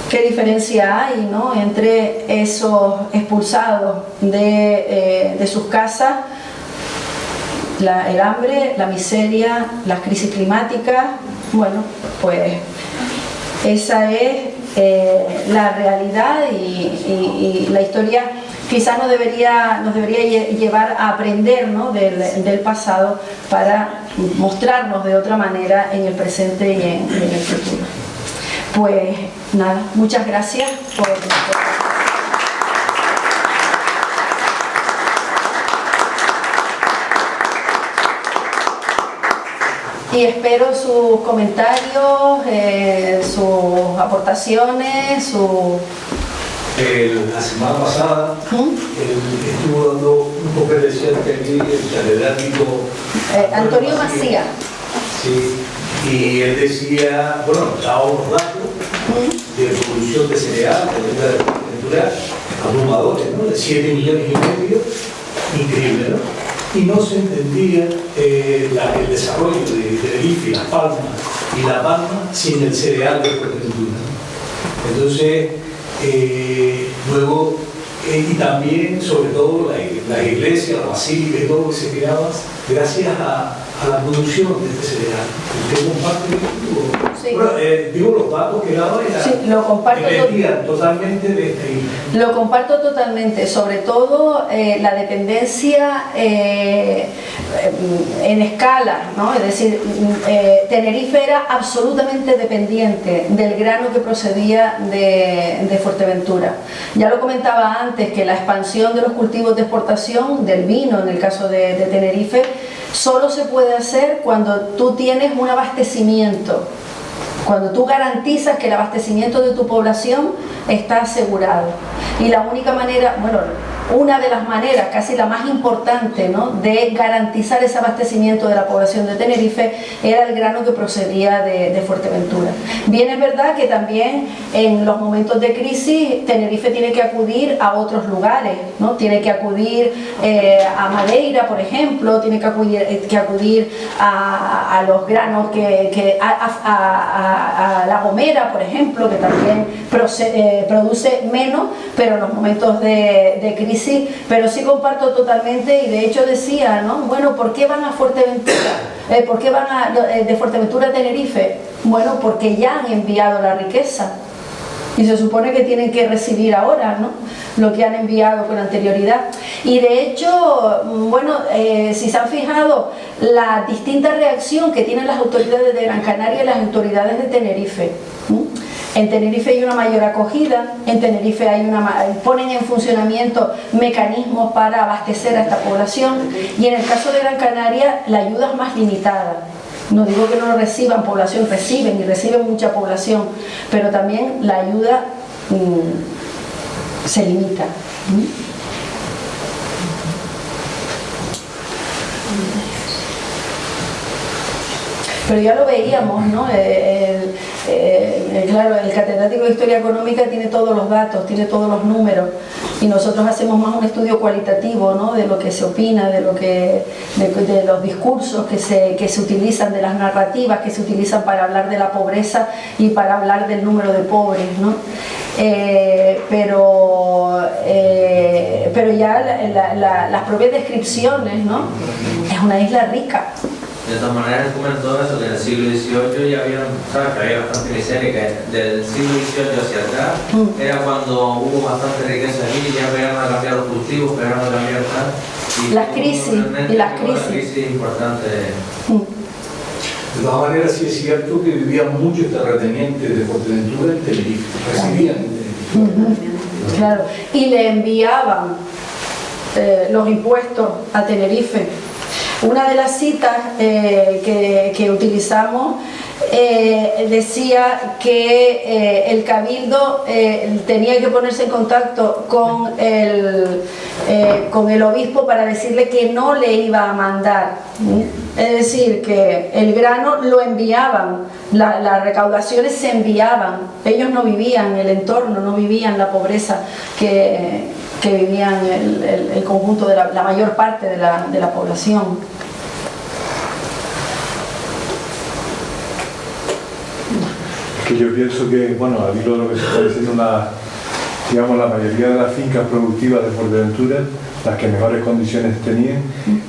A: ¿qué diferencia hay, ¿no?, entre esos expulsados de sus casas? El hambre, la miseria, las crisis climáticas. Bueno, pues esa es la realidad y la historia quizás nos debería llevar a aprender, ¿no?, del pasado para mostrarnos de otra manera en el presente y en el futuro. Pues nada, muchas gracias por... Y espero sus comentarios, sus aportaciones,
D: La semana pasada estuvo dando un papel de cierre aquí el catedrático
A: Antonio Macía.
D: Sí, y él decía, bueno, daba unos datos de producción de cereal, de agricultura abrumadores, ¿no? De 7,5 millones, increíble, ¿no? Y no se entendía el desarrollo de Tenerife, Las Palmas y La Palma sin el cereal de Fuerteventura. Entonces, luego, y también, sobre todo, la iglesia, la basílica y todo lo que se creaba gracias a la producción de este cereal. ¿Usted comparte?
A: Sí.
D: Bueno, digo, los datos que daba era,
A: sí, lo comparto
D: totalmente de esta isla.
A: Lo comparto totalmente, sobre todo la dependencia en escala, ¿no? Es decir, Tenerife era absolutamente dependiente del grano que procedía de Fuerteventura. Ya lo comentaba antes que la expansión de los cultivos de exportación, del vino en el caso de Tenerife, solo se puede hacer cuando tú tienes un abastecimiento. Cuando tú garantizas que el abastecimiento de tu población está asegurado. Y la única manera, bueno, una de las maneras, casi la más importante, ¿no?, de garantizar ese abastecimiento de la población de Tenerife era el grano que procedía de Fuerteventura. Bien, es verdad que también en los momentos de crisis Tenerife tiene que acudir a otros lugares, ¿no? Tiene que acudir a Madeira, por ejemplo, tiene que acudir a los granos a La Gomera, por ejemplo, que también produce menos, pero en los momentos de crisis. Pero sí comparto totalmente, y de hecho decía, ¿no?, bueno, ¿por qué van a Fuerteventura? ¿Por qué van de Fuerteventura a Tenerife? Bueno, porque ya han enviado la riqueza y se supone que tienen que recibir ahora, ¿no?, lo que han enviado con anterioridad. Y de hecho, bueno, si se han fijado la distinta reacción que tienen las autoridades de Gran Canaria y las autoridades de Tenerife. En Tenerife hay una mayor acogida, en Tenerife ponen en funcionamiento mecanismos para abastecer a esta población, y en el caso de Gran Canaria la ayuda es más limitada. No digo que no lo reciban, población reciben, y reciben mucha población, pero también la ayuda se limita. Pero ya lo veíamos, ¿no? Claro, el catedrático de Historia Económica tiene todos los datos, tiene todos los números, y nosotros hacemos más un estudio cualitativo, ¿no?, de lo que se opina, de los discursos que se utilizan, de las narrativas que se utilizan para hablar de la pobreza y para hablar del número de pobres, ¿no? Pero ya las propias descripciones, ¿no? Es una isla rica.
E: De todas maneras, comentó eso, que en el siglo XVIII ya había, ¿sabes?, que había bastante miseria, que del siglo XVIII hacia atrás era cuando hubo bastante riqueza aquí, ya empezaron a cambiar los cultivos, empezaron a cambiar tal.
A: Las crisis
E: importantes.
D: De todas maneras, sí es cierto que vivían muchos terratenientes de Fuerteventura en Tenerife, residían en Tenerife.
A: Claro, y le enviaban los impuestos a Tenerife. Una de las citas que utilizamos decía que el cabildo tenía que ponerse en contacto con el obispo para decirle que no le iba a mandar. Es decir, que el grano lo enviaban, las recaudaciones se enviaban, ellos no vivían el entorno, no vivían la pobreza que vivían el conjunto de la mayor parte de la población.
B: Es que yo pienso que, bueno, al hilo de lo que se está diciendo, digamos, la mayoría de las fincas productivas de Fuerteventura, las que mejores condiciones tenían,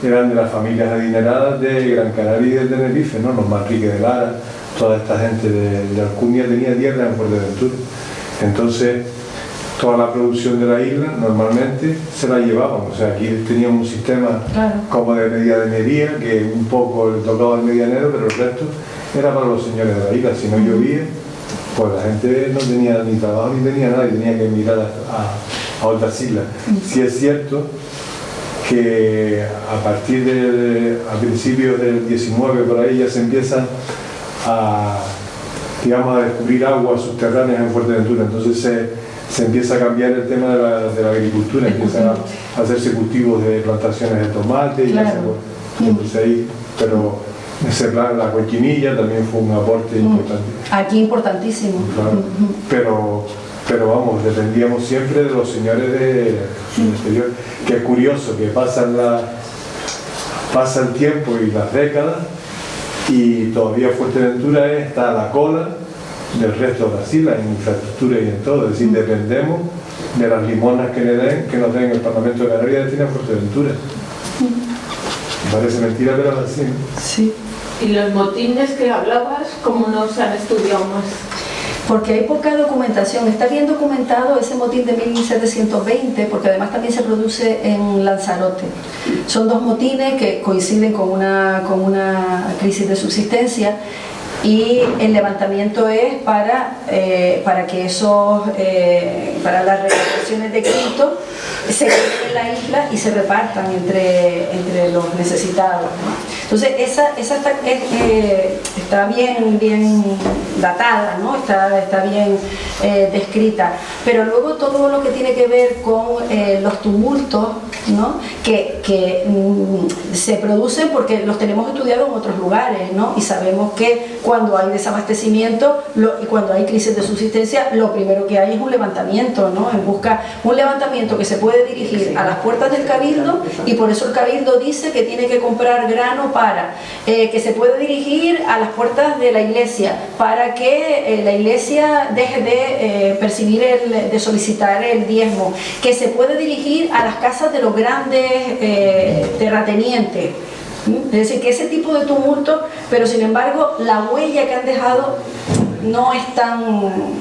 B: eran de las familias adineradas de Gran Canaria y de Tenerife, ¿no? Los Manrique de Lara, toda esta gente de Alcunia tenía tierra en Fuerteventura. Entonces, toda la producción de la isla normalmente se la llevaban. O sea, aquí teníamos un sistema como de medianería, que un poco le tocaba al medianero, pero el resto era para los señores de la isla. Si no llovía, pues la gente no tenía ni trabajo ni tenía nada y tenía que emigrar a otras islas. Sí es cierto que a partir a principios del 19 por ahí ya se empiezan a, digamos, a descubrir aguas subterráneas en Fuerteventura. Entonces se empieza a cambiar el tema de la agricultura, empiezan a hacerse cultivos de plantaciones de tomate y entonces ahí, pero ese plan, la coquinilla también fue un aporte importante.
A: Aquí importantísimo.
B: Claro, pero vamos, dependíamos siempre de los señores del exterior. Que es curioso que pasa el tiempo y las décadas y todavía Fuerteventura está a la cola del resto de las islas en infraestructura y en todo. Es decir, dependemos de las limonas que nos den el Parlamento de Canarias tiene Fuerteventura. Parece mentira, pero es así.
A: Sí.
F: ¿Y los motines que hablabas, cómo no se han estudiado más?
A: Porque hay poca documentación. Está bien documentado ese motín de 1720, porque además también se produce en Lanzarote. Son dos motines que coinciden con una crisis de subsistencia, y el levantamiento es para que para las recaudaciones de quinto se queden en la isla y se repartan entre los necesitados, ¿no? Entonces esa está bien datada, ¿no? Está bien descrita, pero luego todo lo que tiene que ver con los tumultos, ¿no? que se producen porque los tenemos estudiados en otros lugares, ¿no? Y sabemos que cuando hay desabastecimiento y cuando hay crisis de subsistencia, lo primero que hay es un levantamiento, ¿no? Un levantamiento que se puede dirigir a las puertas del Cabildo, y por eso el Cabildo dice que tiene que comprar grano que se puede dirigir a las puertas de la iglesia, para que la iglesia deje de percibir de solicitar el diezmo, que se puede dirigir a las casas de los grandes terratenientes. Es decir, que ese tipo de tumulto, pero sin embargo la huella que han dejado no es tan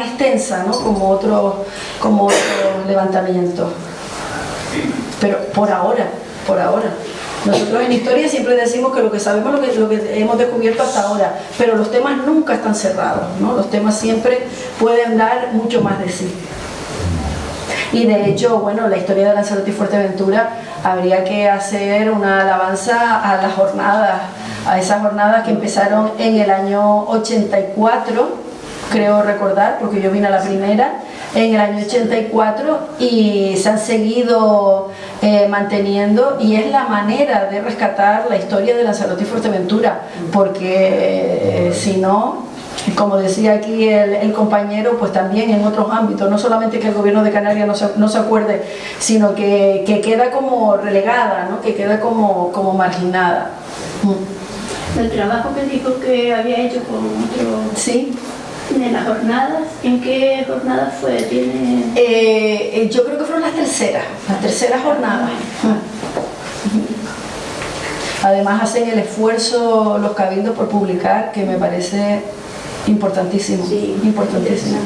A: extensa, ¿no? como otros levantamientos. Pero por ahora. Nosotros en historia siempre decimos que lo que sabemos es lo que hemos descubierto hasta ahora, pero los temas nunca están cerrados, ¿no? Los temas siempre pueden dar mucho más de sí. Y de hecho, bueno, la historia de Lanzarote y Fuerteventura, habría que hacer una alabanza a las jornadas, a esas jornadas que empezaron en el año 84, creo recordar, porque yo vine a la primera, en el año 84, y se han seguido manteniendo, y es la manera de rescatar la historia de Lanzarote y Fuerteventura, porque si no, como decía aquí el compañero, pues también en otros ámbitos, no solamente que el gobierno de Canarias no se acuerde, sino que queda como relegada, ¿no? Que queda como marginada.
G: El trabajo que dijo que había hecho con otro...
A: Sí.
G: ¿De las jornadas? ¿En qué jornadas fue?
A: Yo creo que fueron las terceras jornadas. Además hacen el esfuerzo los cabildos por publicar, que me parece importantísimo.
G: Sí,
A: importantísimo.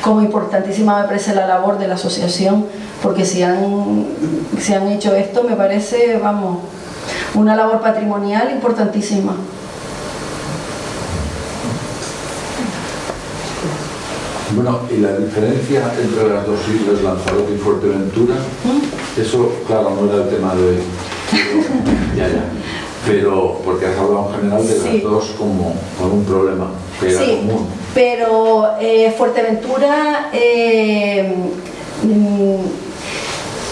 A: Como importantísima me parece la labor de la asociación, porque si han hecho esto, me parece, vamos, una labor patrimonial importantísima.
H: Bueno, y la diferencia entre las dos islas, Lanzarote y Fuerteventura, eso, claro, no era el tema de hoy. Pero porque has hablado en general de las dos como con un problema que era común.
A: Pero Fuerteventura,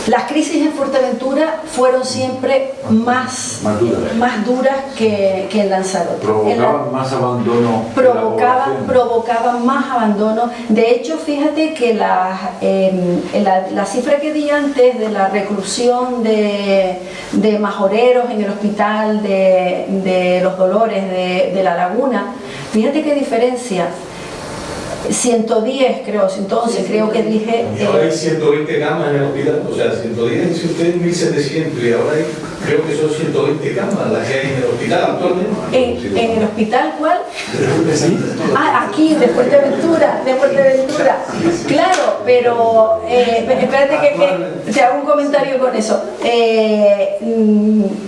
A: las crisis en Fuerteventura fueron siempre más duras que en Lanzarote.
H: Provocaban más abandono.
A: Provocaban más abandono. De hecho, fíjate que la cifra que di antes de la reclusión de majoreros en el hospital de los Dolores de La Laguna, fíjate qué diferencia. 110, creo, 111, creo que dije.
D: Y ahora hay 120 camas en el hospital, o sea, 110 dice usted 1700 y ahora hay, creo que son 120 camas las que hay en el hospital actualmente.
A: ¿En el hospital cuál? Aquí, de Fuerteventura, Claro, pero espérate que te hago un comentario con eso.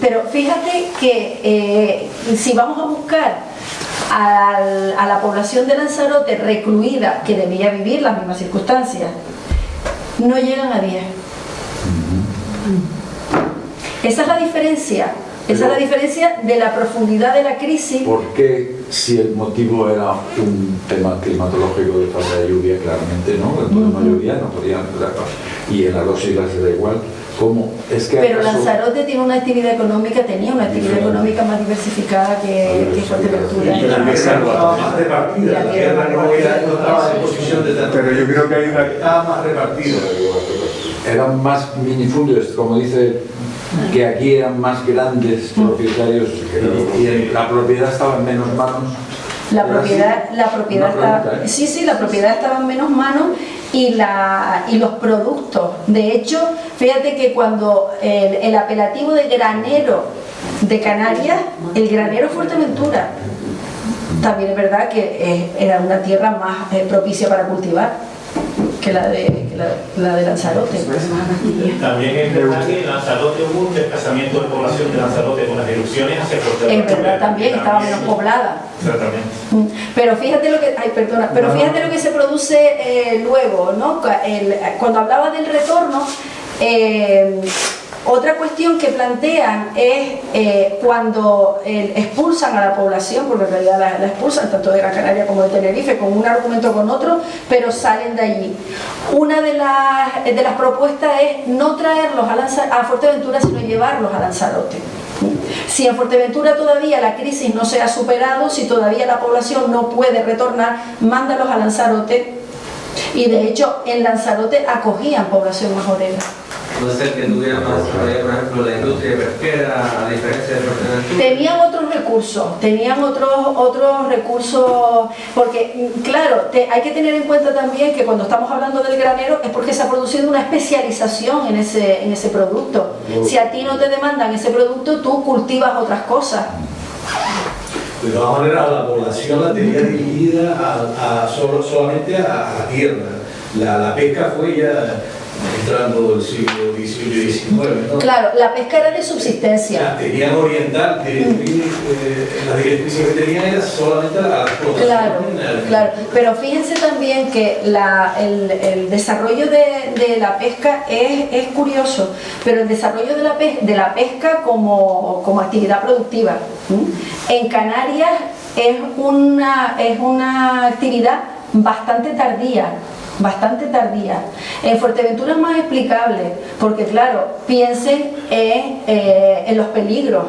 A: Pero fíjate que si vamos a buscar a la población de Lanzarote recluida, que debía vivir las mismas circunstancias, no llegan a 10. Esa es la diferencia. Esa es la diferencia de la profundidad de la crisis.
H: ¿Por qué, si el motivo era un tema climatológico de falta de lluvia, claramente no? El problema de lluvia no podían... Y en las dos islas era igual. ¿Cómo? Es que
A: pero Lanzarote tenía una actividad económica más diversificada que Fuerteventura.
D: Y la tierra estaba más repartida, la tierra no estaba en posición de tanto.
B: Pero yo creo que hay una...
D: Estaba más repartida.
H: Eran más minifundios, como dice, que aquí eran más grandes propietarios y la propiedad estaba en menos manos.
A: La propiedad estaba, la propiedad estaba en menos manos y los productos. De hecho, fíjate que cuando el apelativo de granero de Canarias, el granero Fuerteventura, también es verdad que era una tierra más propicia para cultivar que la de Lanzarote.
I: También es verdad que en Lanzarote hubo un desplazamiento de población de Lanzarote con las erupciones hacia Fuerteventura.
A: Es verdad también, estaba menos poblada.
I: Exactamente.
A: Pero fíjate lo que, fíjate lo que se produce luego, ¿no? Cuando hablaba del retorno, otra cuestión que plantean es cuando expulsan a la población, porque en realidad la expulsan tanto de Gran Canaria como de Tenerife, con un argumento o con otro, pero salen de allí. Una de las propuestas es no traerlos a Fuerteventura, sino llevarlos a Lanzarote. Si en Fuerteventura todavía la crisis no se ha superado, si todavía la población no puede retornar, mándalos a Lanzarote. Y de hecho en Lanzarote acogían población majorera.
E: Puede ser que tuviera más desarrollado, por ejemplo, la industria pesquera, a diferencia de Fuerteventura.
A: Tenían otros recursos, porque claro, hay que tener en cuenta también que cuando estamos hablando del granero es porque se ha producido una especialización en ese producto. Si a ti no te demandan ese producto, tú cultivas otras cosas.
D: De todas maneras, la población la tenía dividida solamente a la tierra. La pesca fue ya entrando del siglo XVIII y XIX, ¿no?
A: Claro, la pesca era de subsistencia.
D: Tenían oriental, la directriz que tenían era solamente a la explotación.
A: Claro, pero fíjense también que el desarrollo de la pesca es curioso, pero el desarrollo de la pesca como actividad productiva en Canarias es una actividad bastante tardía. En Fuerteventura es más explicable, porque claro, piensen en los peligros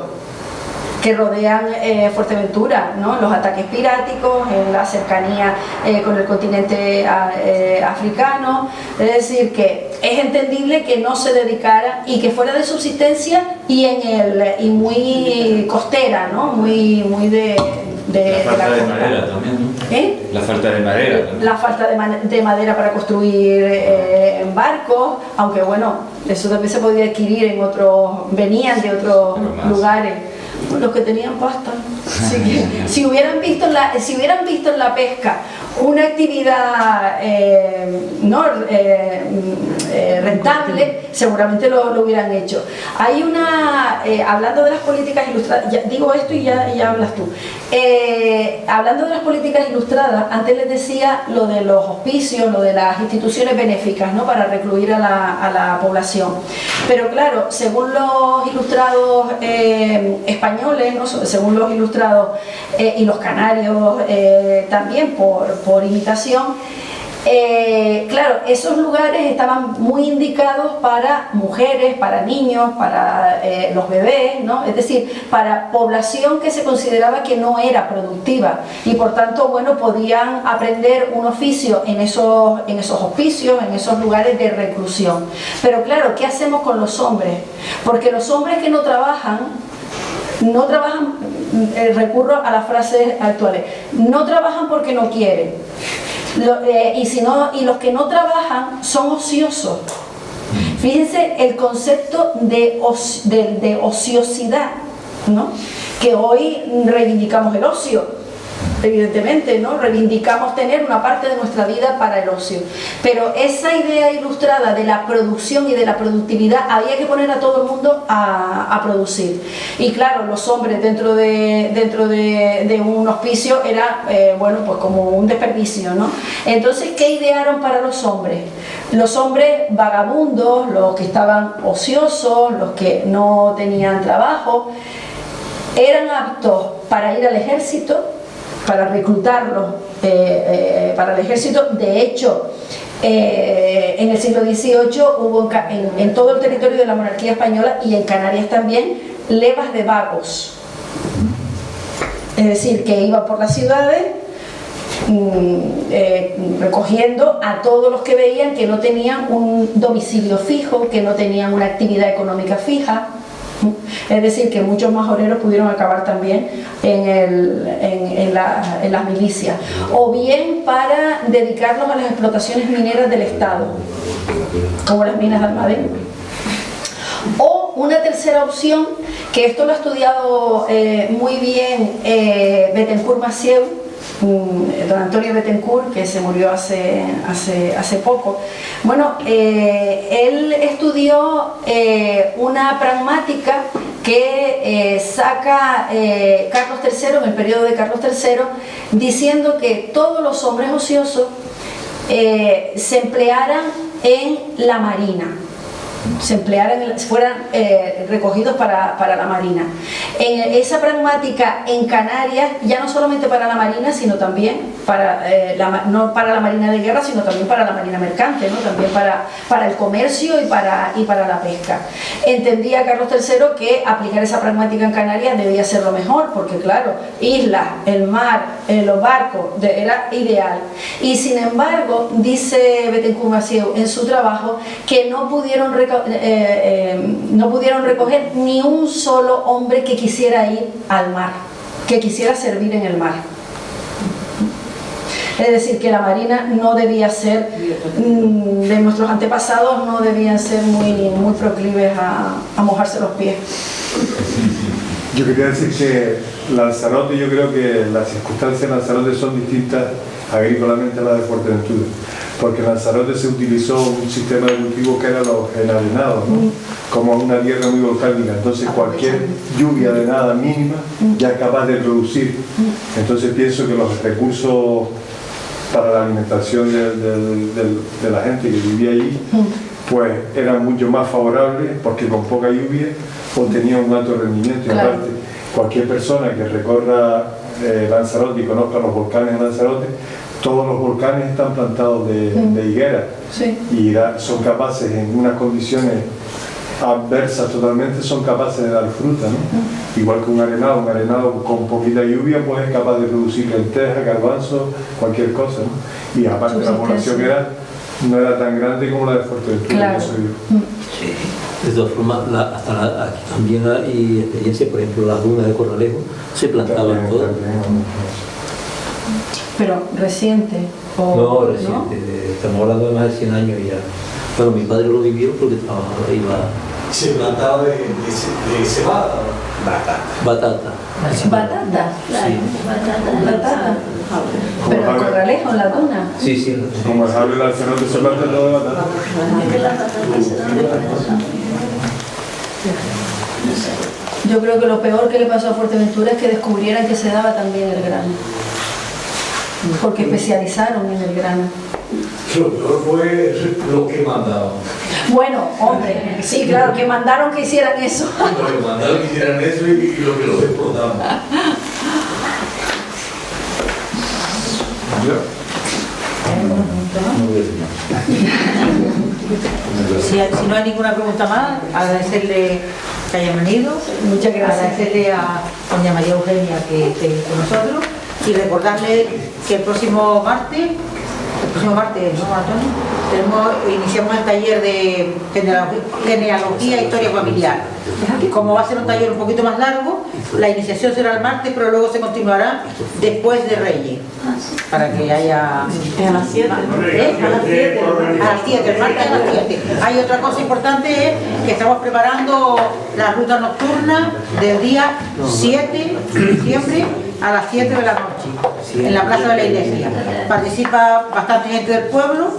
A: que rodean Fuerteventura, ¿no? Los ataques piráticos, en la cercanía con el continente africano. Es decir, que es entendible que no se dedicara y que fuera de subsistencia y muy costera, ¿no? Muy de
J: la falta de madera también, ¿no? La falta de madera también.
A: La falta de madera para construir en barcos, aunque bueno, eso también se podía adquirir en venían de otros lugares. Los que tenían pasta. Así que, si hubieran visto en la pesca una actividad rentable, seguramente lo hubieran hecho. Hay hablando de las políticas ilustradas, digo esto y ya hablas tú. Hablando de las políticas ilustradas, antes les decía lo de los hospicios, lo de las instituciones benéficas, ¿no? Para recluir a la población. Pero claro, según los ilustrados españoles, ¿no? Según los ilustrados y los canarios también por imitación, claro, esos lugares estaban muy indicados para mujeres, para niños, para los bebés, ¿no? Es decir, para población que se consideraba que no era productiva y por tanto, bueno, podían aprender un oficio en esos hospicios, en esos lugares de reclusión. Pero claro, ¿qué hacemos con los hombres? Porque los hombres que no trabajan, recurro a las frases actuales, no trabajan porque no quieren. Y los que no trabajan son ociosos. Fíjense el concepto de ociosidad, ¿no? Que hoy reivindicamos el ocio. Evidentemente, ¿no? Reivindicamos tener una parte de nuestra vida para el ocio. Pero esa idea ilustrada de la producción y de la productividad, había que poner a todo el mundo a producir. Y claro, los hombres dentro de un hospicio era, bueno, pues como un desperdicio, ¿no? Entonces, ¿qué idearon para los hombres? Los hombres vagabundos, los que estaban ociosos, los que no tenían trabajo, eran aptos para ir al ejército, para reclutarlos para el ejército. De hecho, en el siglo XVIII hubo en todo el territorio de la monarquía española y en Canarias también levas de vagos, es decir, que iban por las ciudades recogiendo a todos los que veían que no tenían un domicilio fijo, que no tenían una actividad económica fija. Es decir, que muchos majoreros pudieron acabar también en las milicias, o bien para dedicarlos a las explotaciones mineras del Estado, como las minas de Almadén. O una tercera opción, que esto lo ha estudiado muy bien Bettencourt-Massieu, don Antonio Bettencourt, que se murió hace poco. Bueno, él estudió una pragmática que saca Carlos III, en el periodo de Carlos III, diciendo que todos los hombres ociosos se emplearan en la marina, fueran recogidos para la marina. Esa pragmática en Canarias, ya no solamente para la marina, sino también no para la marina de guerra, sino también para la marina mercante, ¿no? También para el comercio y para la pesca. Entendía Carlos III que aplicar esa pragmática en Canarias debía ser lo mejor, porque claro, islas, el mar, los barcos, era ideal. Y sin embargo, dice Bettencourt-Massieu en su trabajo, que no pudieron recoger ni un solo hombre que quisiera ir al mar, que quisiera servir en el mar. Es decir, que la marina no debía ser, de nuestros antepasados, no debían ser muy proclives a mojarse los pies.
B: Yo quería decir que Lanzarote, yo creo que las circunstancias de Lanzarote son distintas agrícolamente a las de Fuerteventura, porque en Lanzarote se utilizó un sistema de cultivo que era los enarenados, ¿no? Como una tierra muy volcánica, entonces cualquier lluvia de nada mínima ya es capaz de producir. Entonces pienso que los recursos para la alimentación de la gente que vivía allí, pues eran mucho más favorables, porque con poca lluvia obtenían un alto rendimiento. Y aparte, cualquier persona que recorra Lanzarote y conozca los volcanes de Lanzarote, todos los volcanes están plantados de higuera, sí. Y son capaces, en unas condiciones adversas totalmente, son capaces de dar fruta, ¿no? Igual que un arenado con poquita lluvia, pues es capaz de producir lentejas, garbanzos, cualquier cosa, ¿no? Y aparte la población no era tan grande como la de Fuerteventura.
A: Claro.
C: Sí. De todas formas, aquí también hay experiencia, por ejemplo, las dunas de Corralejo se plantaban todas.
A: Pero reciente.
C: No, reciente, ¿no? Estamos hablando de más de 100 años ya. Bueno, mi padre lo vivió porque trabajaba, iba...
D: ¿Se plantaba de cebada?
C: Batata.
A: ¿Batata?
C: Sí.
A: Batata. Pero en Corralejo, en la duna.
C: Sí.
B: Como es habla el Lanzarote, se planta todo de batata.
A: Yo creo que lo peor que le pasó a Fuerteventura es que descubrieran que se daba también el grano, porque especializaron en el grano.
D: Lo peor fue lo que mandaban.
A: Bueno, hombre, sí, claro, que mandaron que hicieran eso.
D: Lo que mandaron que hicieran eso y lo que los explotaban.
K: Si no hay ninguna pregunta más, agradecerle que hayan venido.
A: Muchas gracias.
K: Agradecerle a doña María Eugenia que esté con nosotros y recordarle que el próximo martes, ¿no, Antonio? Iniciamos el taller de genealogía e historia familiar. Como va a ser un taller un poquito más largo, La iniciación será el martes, pero luego se continuará después de Reyes, para que haya...
A: A las 7.
K: A las 7, el martes a las 7. Hay otra cosa importante, es que estamos preparando la ruta nocturna del día 7 de diciembre a las 7 de la noche, en la plaza de la iglesia. Participa bastante gente del pueblo,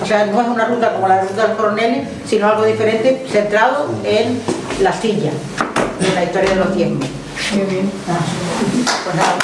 K: o sea, no es una ruta como la ruta del Coronel, sino algo diferente, centrado en la silla, en la historia de los diezmos.
A: Muy bien.
K: Pues nada.